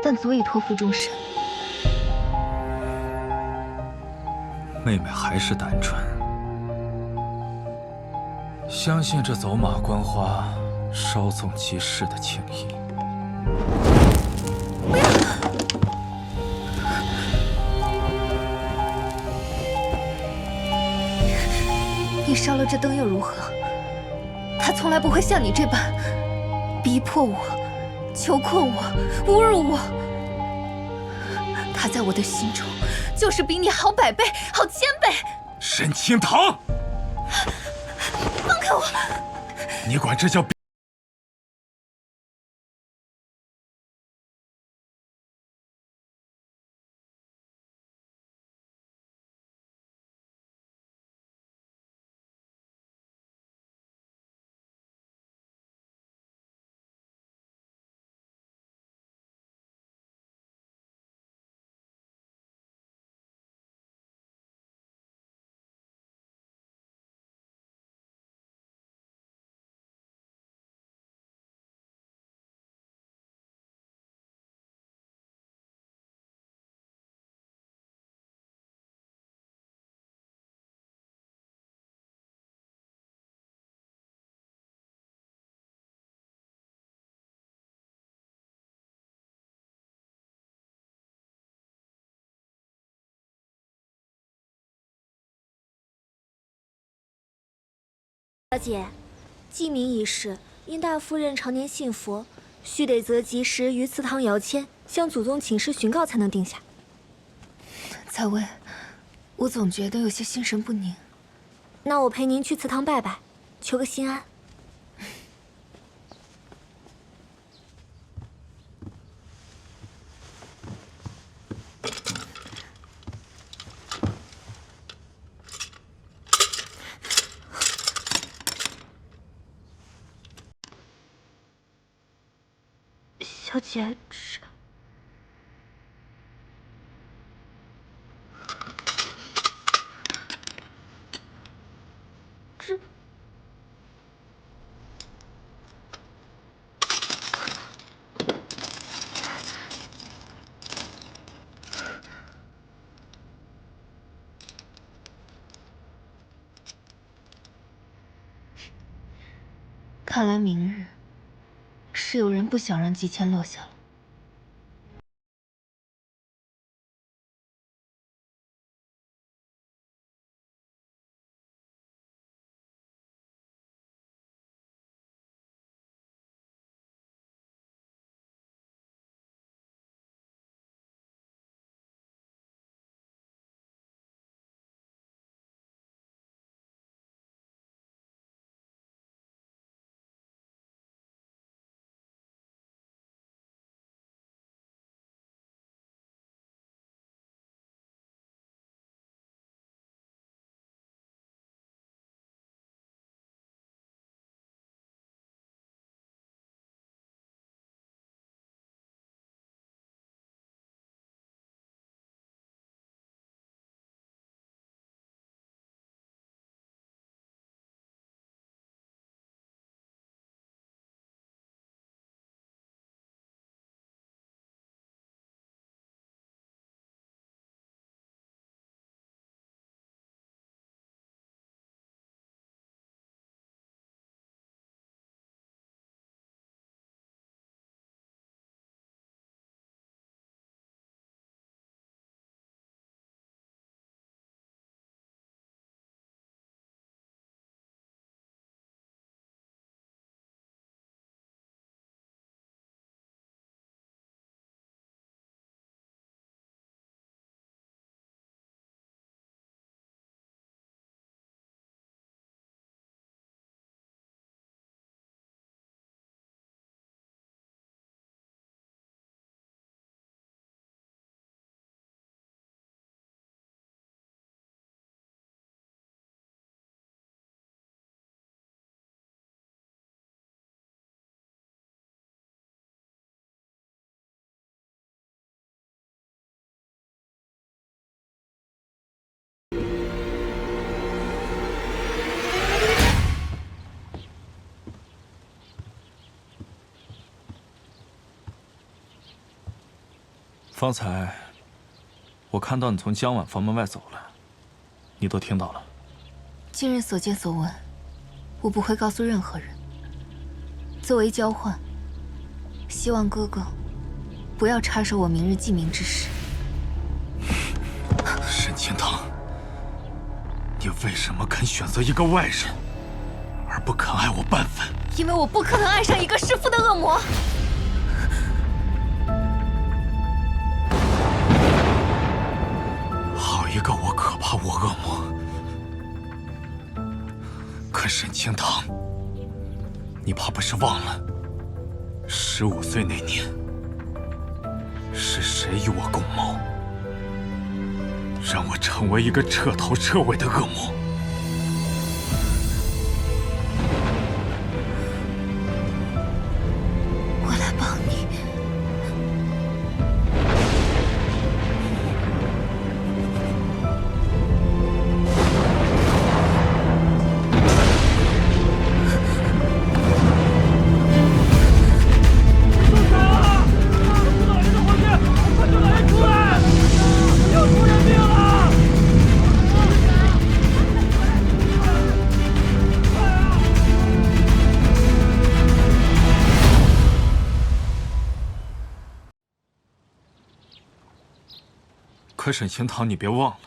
S3: 但足以托付终身。
S2: 妹妹还是单纯，相信这走马观花、稍纵即逝的情谊。
S3: 不要！你烧了这灯又如何？他从来不会像你这般逼迫我、求困我、侮辱我。他在我的心中，就是比你好100倍、好1000倍。
S2: 沈清堂，
S3: 放开我！
S2: 你管这叫？
S3: 小姐，记名已逝，因大夫人常年信佛，须得择吉时于祠堂摇签，向祖宗请示询告才能定下。
S1: 在位，我总觉得有些心神不宁。
S3: 那我陪您去祠堂拜拜，求个心安。小姐，这……
S1: 看来明日是有人不想让吉谦落下了。
S2: 方才我看到你从江晚房门外走了，你都听到了。
S1: 今日所见所闻，我不会告诉任何人。作为交换，希望哥哥不要插手我明日记名之事。
S2: 沈清堂，你为什么肯选择一个外人，而不肯爱我半分？
S1: 因为我不可能爱上一个弑父的恶魔。
S2: 好一个我可怕我恶魔！可沈清堂，你怕不是忘了，15岁那年是谁与我共谋，让我成为一个彻头彻尾的恶魔？
S1: 我来帮你。
S2: 可沈清堂，你别忘了，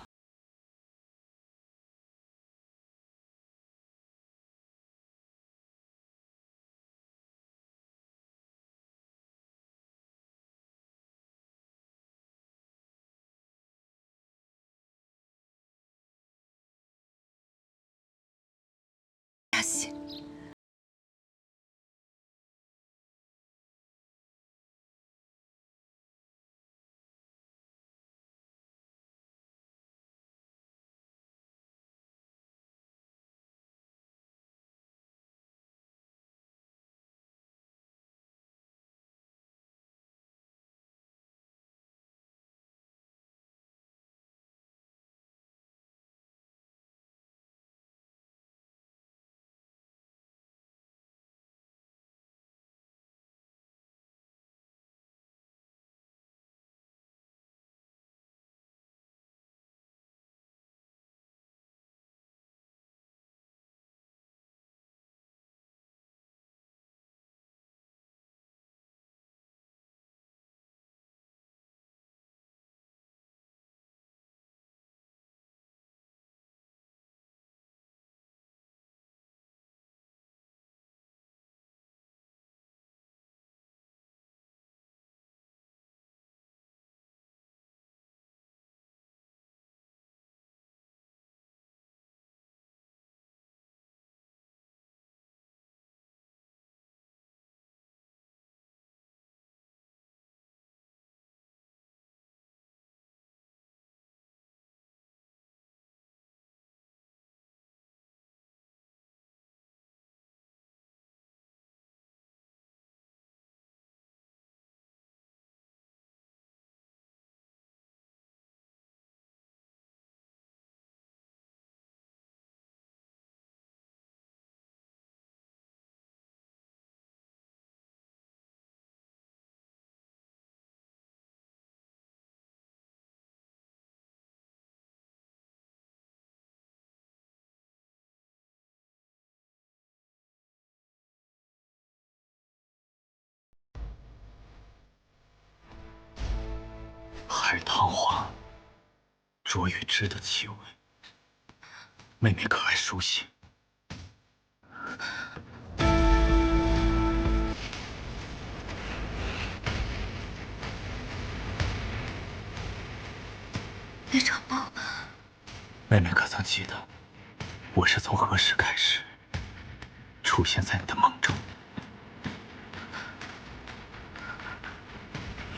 S8: 卓玉芝的气味，妹妹可还熟悉？
S1: 那场梦，
S8: 妹妹可曾记得，我是从何时开始出现在你的梦中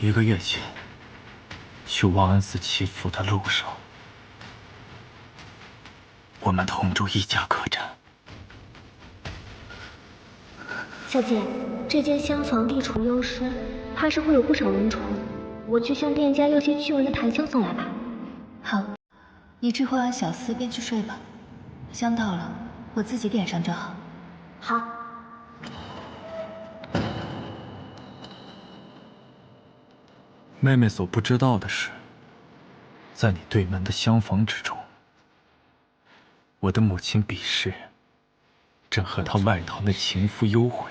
S8: ？1个月前，去望安寺祈福的路上，我们同住一家客栈。
S3: 小姐，这间厢房地处幽深，怕是会有不少蚊虫。我去向店家要些驱蚊的檀香送来吧。
S1: 好，你知会完小厮便去睡吧。香到了，我自己点上就好。
S3: 好。
S8: 妹妹所不知道的是，在你对门的厢房之中，我的母亲彼时正和她外堂的情夫幽会，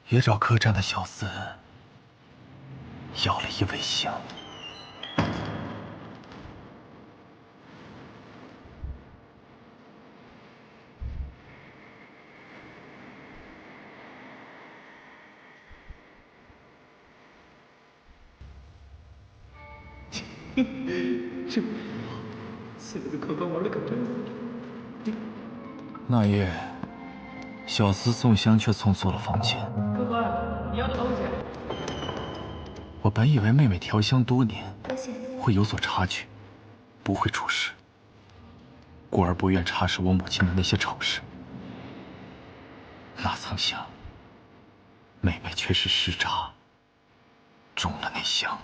S8: 也找客栈的小厮要了一尾香。那夜，小厮送香却送错了房间。
S4: 客官，你要的东西。
S8: 我本以为妹妹调香多年，会有所察觉，不会出事，故而不愿插手我母亲的那些丑事。哪曾想，妹妹却是失察，中了那香。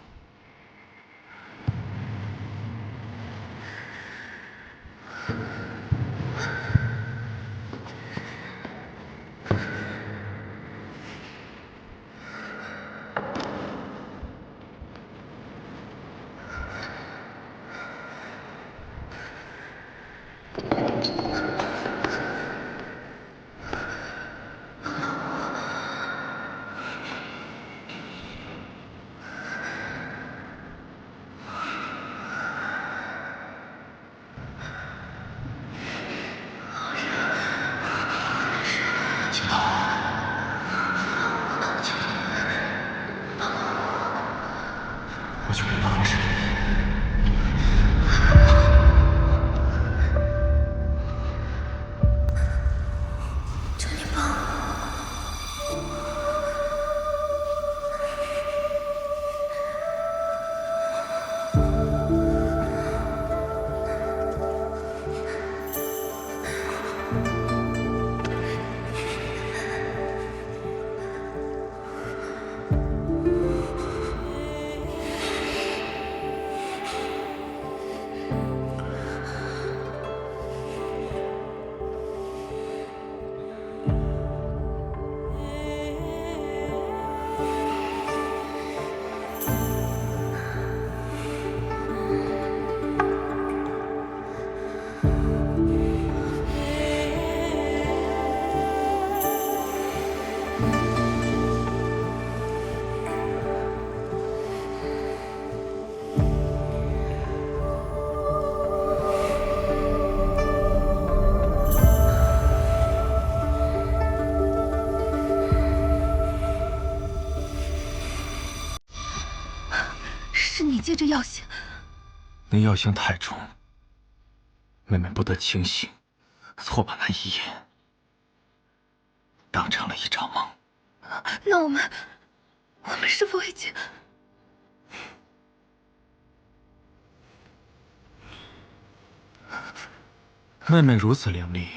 S8: 我去给你放纸。
S1: 求你帮我。是你借着药性。
S8: 那药性太重，妹妹不得清醒，错把那一夜当成了一场梦。
S1: 那我们是否已经……
S8: 妹妹如此伶俐，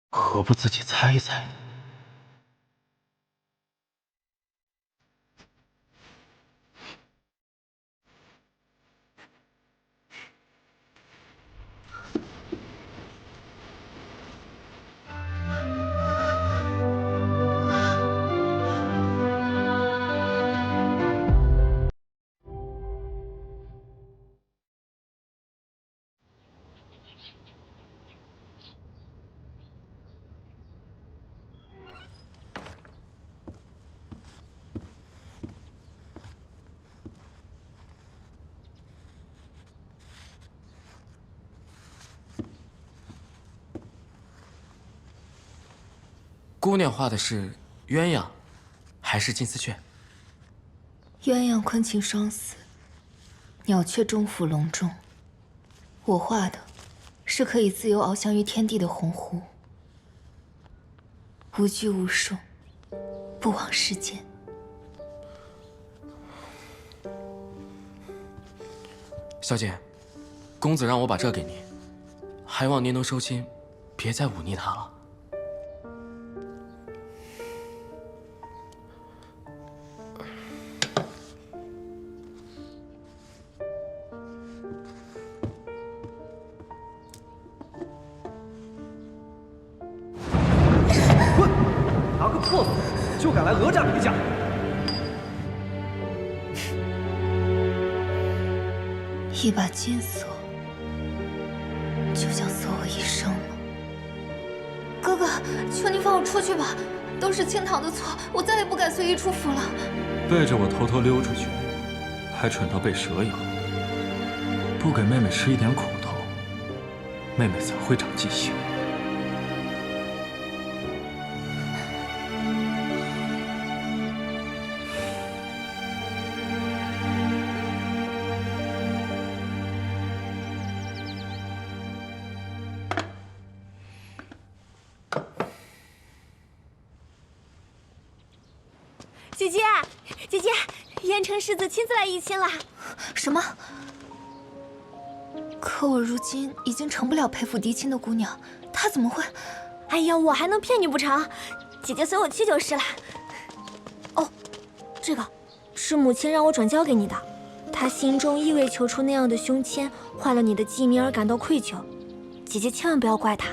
S8: 何不自己猜一猜？
S7: 姑娘画的是鸳鸯，还是金丝雀？
S1: 鸳鸯昆禽双死，鸟雀终伏笼中。我画的是可以自由翱翔于天地的鸿鹄，无拘无束，不枉世间。
S7: 小姐，公子让我把这给您，还望您能收心，别再忤逆他了。
S11: 拿个破锁就敢来讹诈奴家！
S1: 一把金锁，就想锁我一生吗？哥哥，求您放我出去吧，都是清堂的错，我再也不敢随意出府了。
S2: 背着我偷偷溜出去，还蠢到被蛇咬，不给妹妹吃一点苦头，妹妹怎会长记性？
S3: 姐姐，姐姐，燕城世子亲自来议亲了。
S1: 什么？可我如今已经成不了陪府嫡亲的姑娘，她怎么会？
S3: 哎呀，我还能骗你不成？姐姐随我去就是了。哦，这个是母亲让我转交给你的，她心中意为求出那样的胸签，坏了你的记名而感到愧疚，姐姐千万不要怪她。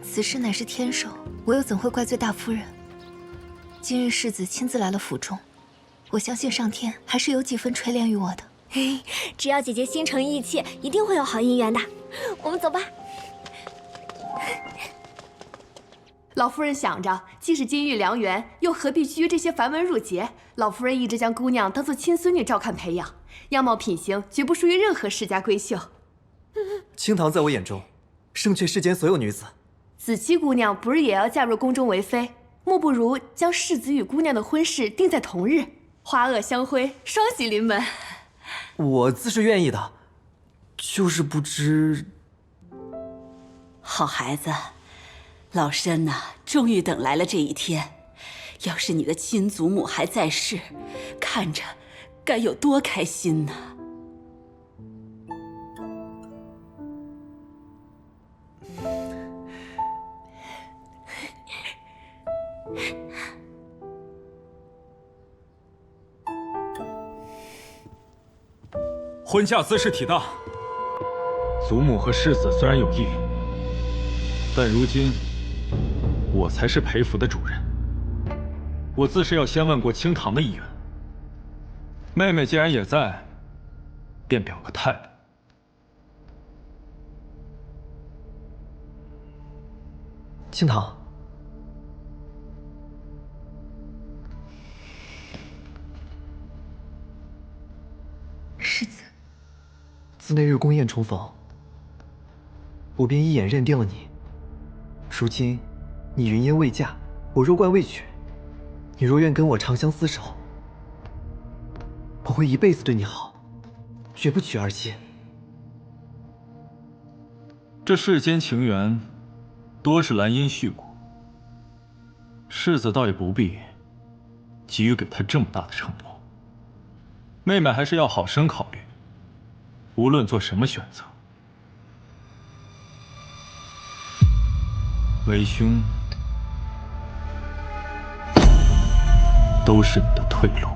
S1: 此事乃是天授，我又怎会怪罪大夫人？今日世子亲自来了府中，我相信上天还是有几分垂怜于我的。
S3: 嘿，只要姐姐心诚意切，一定会有好姻缘的。我们走吧。
S13: 老夫人想着，既是金玉良缘，又何必拘这些繁文缛节？老夫人一直将姑娘当做亲孙女照看培养，样貌品行绝不输于任何世家闺秀。
S11: 清堂在我眼中，胜却世间所有女子。
S13: 子期姑娘不是也要嫁入宫中为妃？莫不如将世子与姑娘的婚事定在同日，花萼相辉，双喜临门。
S11: 我自是愿意的，就是不知……
S10: 好孩子，老身呐，终于等来了这一天。要是你的亲祖母还在世，看着该有多开心呢！
S2: 婚嫁兹事体大，
S8: 祖母和世子虽然有意，但如今我才是陪府的主人，我自是要先问过清堂的意愿。妹妹既然也在，便表个态度。
S11: 清堂，
S1: 世子，
S11: 自那日宫宴重逢，我便一眼认定了你。如今你云烟未嫁，我弱冠未娶，你若愿跟我长相厮守，我会一辈子对你好，绝不娶二妾。
S2: 这世间情缘，多是兰因絮果，世子倒也不必急于给他这么大的承诺。妹妹还是要好生考虑，无论做什么选择，为兄都是你的退路。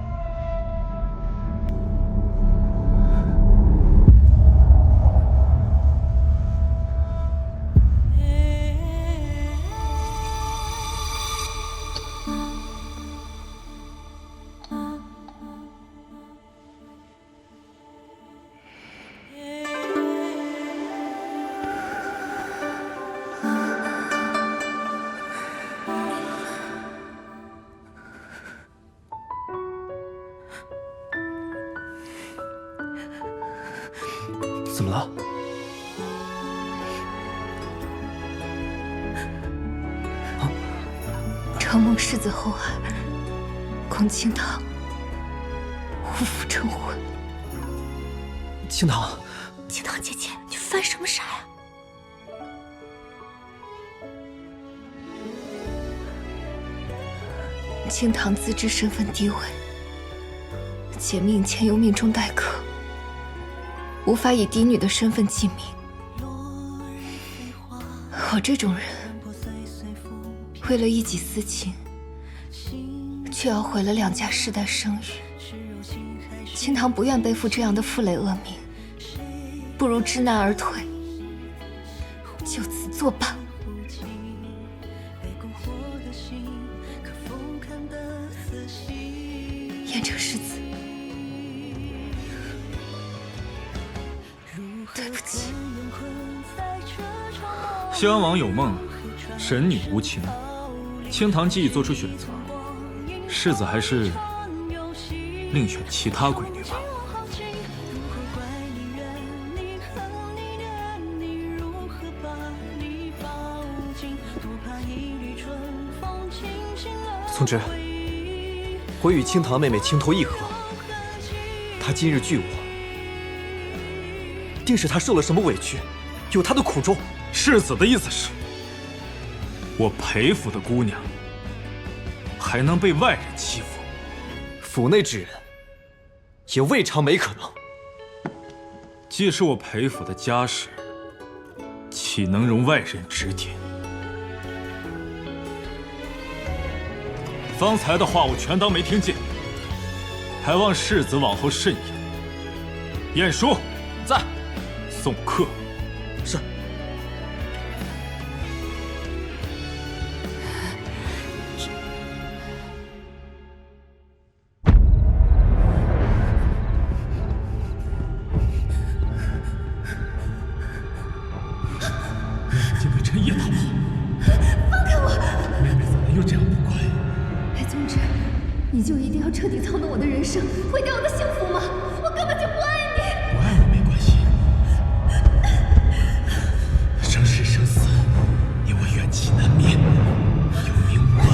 S11: 怎么了？
S3: 承蒙世子厚爱，恭清堂无负成婚。
S11: 清堂，
S3: 清堂姐姐，你犯什么傻呀？清堂自知身份低微，且命前有命中待客，无法以嫡女的身份记名。我这种人，为了一己私情，却要毁了两家世代声誉。清堂不愿背负这样的负累恶名，不如知难而退，就此作罢。燕城世子，对不起。
S2: 襄阳王有梦，神女无情。清堂既已做出选择，世子还是另选其他闺女吧。
S11: 从之，我与清堂妹妹情投意合，她今日拒我，定是她受了什么委屈，有她的苦衷。
S2: 世子的意思是，我裴府的姑娘还能被外人欺负？
S11: 府内之人也未尝没可能。
S2: 既是我裴府的家事，岂能容外人指点？方才的话我全当没听见，还望世子往后慎言。晏殊
S7: 在，
S2: 送客。
S7: 是。
S2: 竟被陈烨讨好，
S9: 放开我！
S2: 妹妹怎么又这样不乖？
S9: 裴宗之，你就一定要彻底操弄我的人生，毁掉我的幸福吗？我根本就不爱你。
S2: 不爱我没关系，生是生死，你我怨气难灭，有命无关，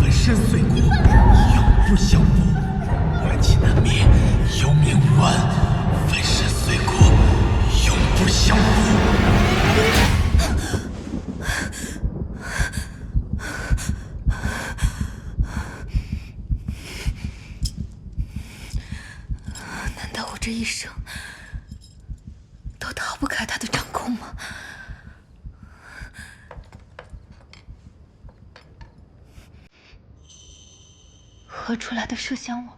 S2: 粉身碎骨，永不相负。怨气难灭，有命无关，粉身碎骨，永不相负。
S3: 难道我这一生都逃不开他的掌控吗？何处来的麝香味？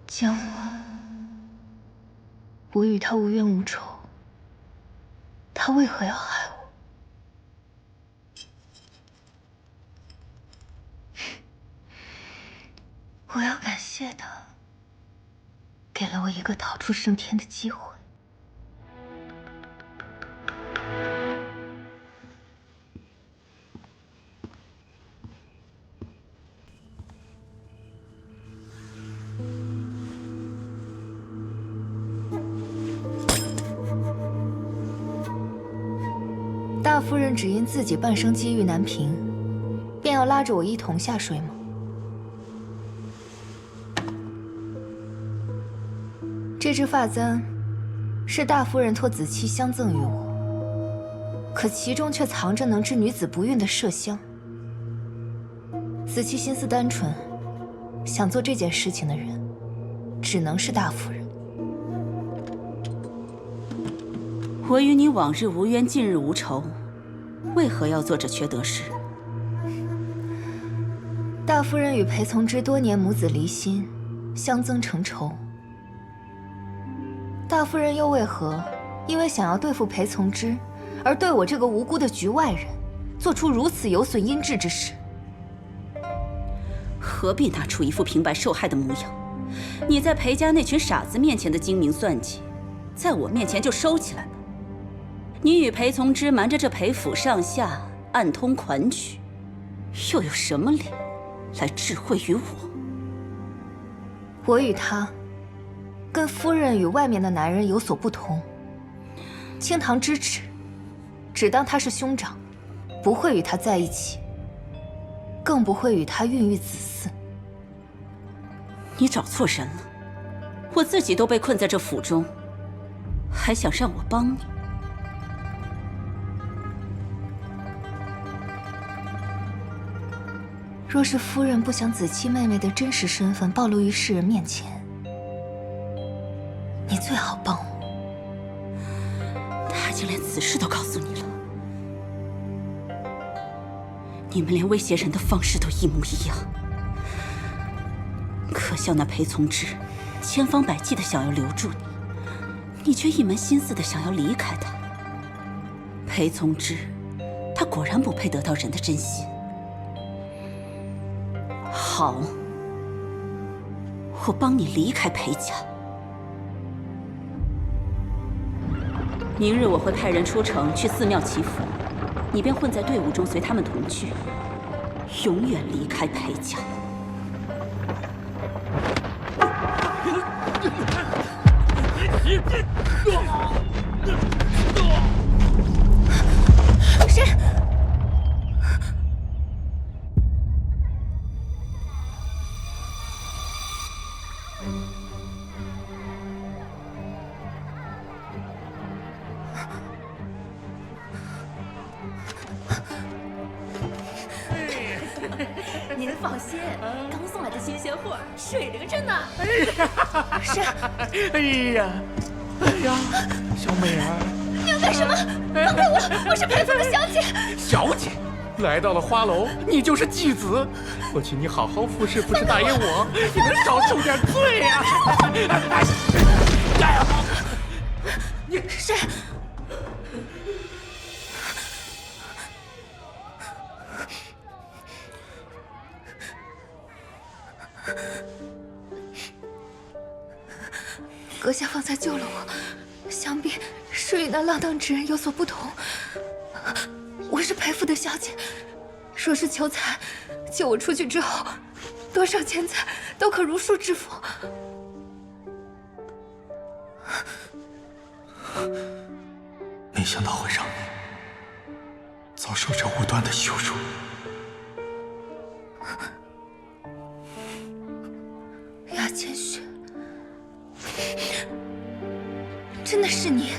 S3: 江湾，我与他无冤无仇，他为何要害我？我要感谢他，给了我一个逃出升天的机会。大夫人只因自己半生机遇难平，便要拉着我一同下水吗？这支发簪是大夫人托子期相赠于我，可其中却藏着能治女子不孕的麝香。子期心思单纯，想做这件事情的人，只能是大夫人。
S10: 我与你往日无冤，近日无仇，为何要做这缺德事？
S3: 大夫人与裴从之多年母子离心，相增成仇。大夫人又为何因为想要对付裴从之，而对我这个无辜的局外人，做出如此有损阴质之事？
S10: 何必拿出一副平白受害的模样？你在裴家那群傻子面前的精明算计，在我面前就收起来吧。你与裴从之瞒着这裴府上下，暗通款曲，又有什么理来智慧于我？
S1: 我与他，跟夫人与外面的男人有所不同。清堂之旨，只当他是兄长，不会与他在一起，更不会与他孕育子嗣。
S10: 你找错人了，我自己都被困在这府中，还想让我帮你？
S1: 若是夫人不想子期妹妹的真实身份暴露于世人面前，你最好帮我。
S10: 他竟连此事都告诉你了，你们连威胁人的方式都一模一样。可笑那裴从之，千方百计的想要留住你，你却一门心思的想要离开他。裴从之，他果然不配得到人的真心。好，我帮你离开裴家。明日我会派人出城去寺庙祈福，你便混在队伍中随他们同去，永远离开裴家。
S3: 谁？
S9: 您放心，刚送来的新鲜货，水灵着呢。
S3: 是。
S12: 哎呀，小美儿，
S3: 你要干什么？放开我！我是裴府的小姐。
S12: 小姐，来到了花楼，你就是继子，我请你好好服侍服侍大爷我，你能少受点罪呀！
S3: 你谁？阁下方才救了我，想必是与那浪荡之人有所不同。我是裴府的小姐，若是求财，救我出去之后，多少钱财都可如数支付。
S8: 没想到会让你遭受这无端的羞辱。
S3: 雅千雪，真的是你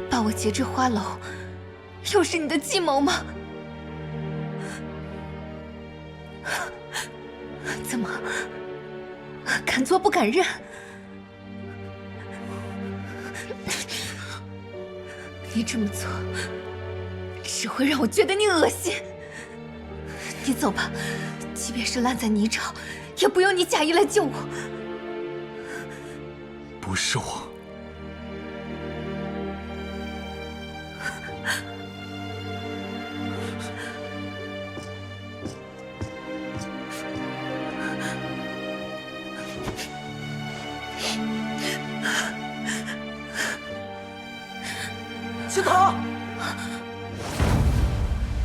S3: 把我劫至花楼，又是你的计谋吗？怎么敢做不敢认？你这么做只会让我觉得你恶心。你走吧，即便是烂在泥沼，也不用你假意来救我。
S8: 不是我。
S11: 青堂，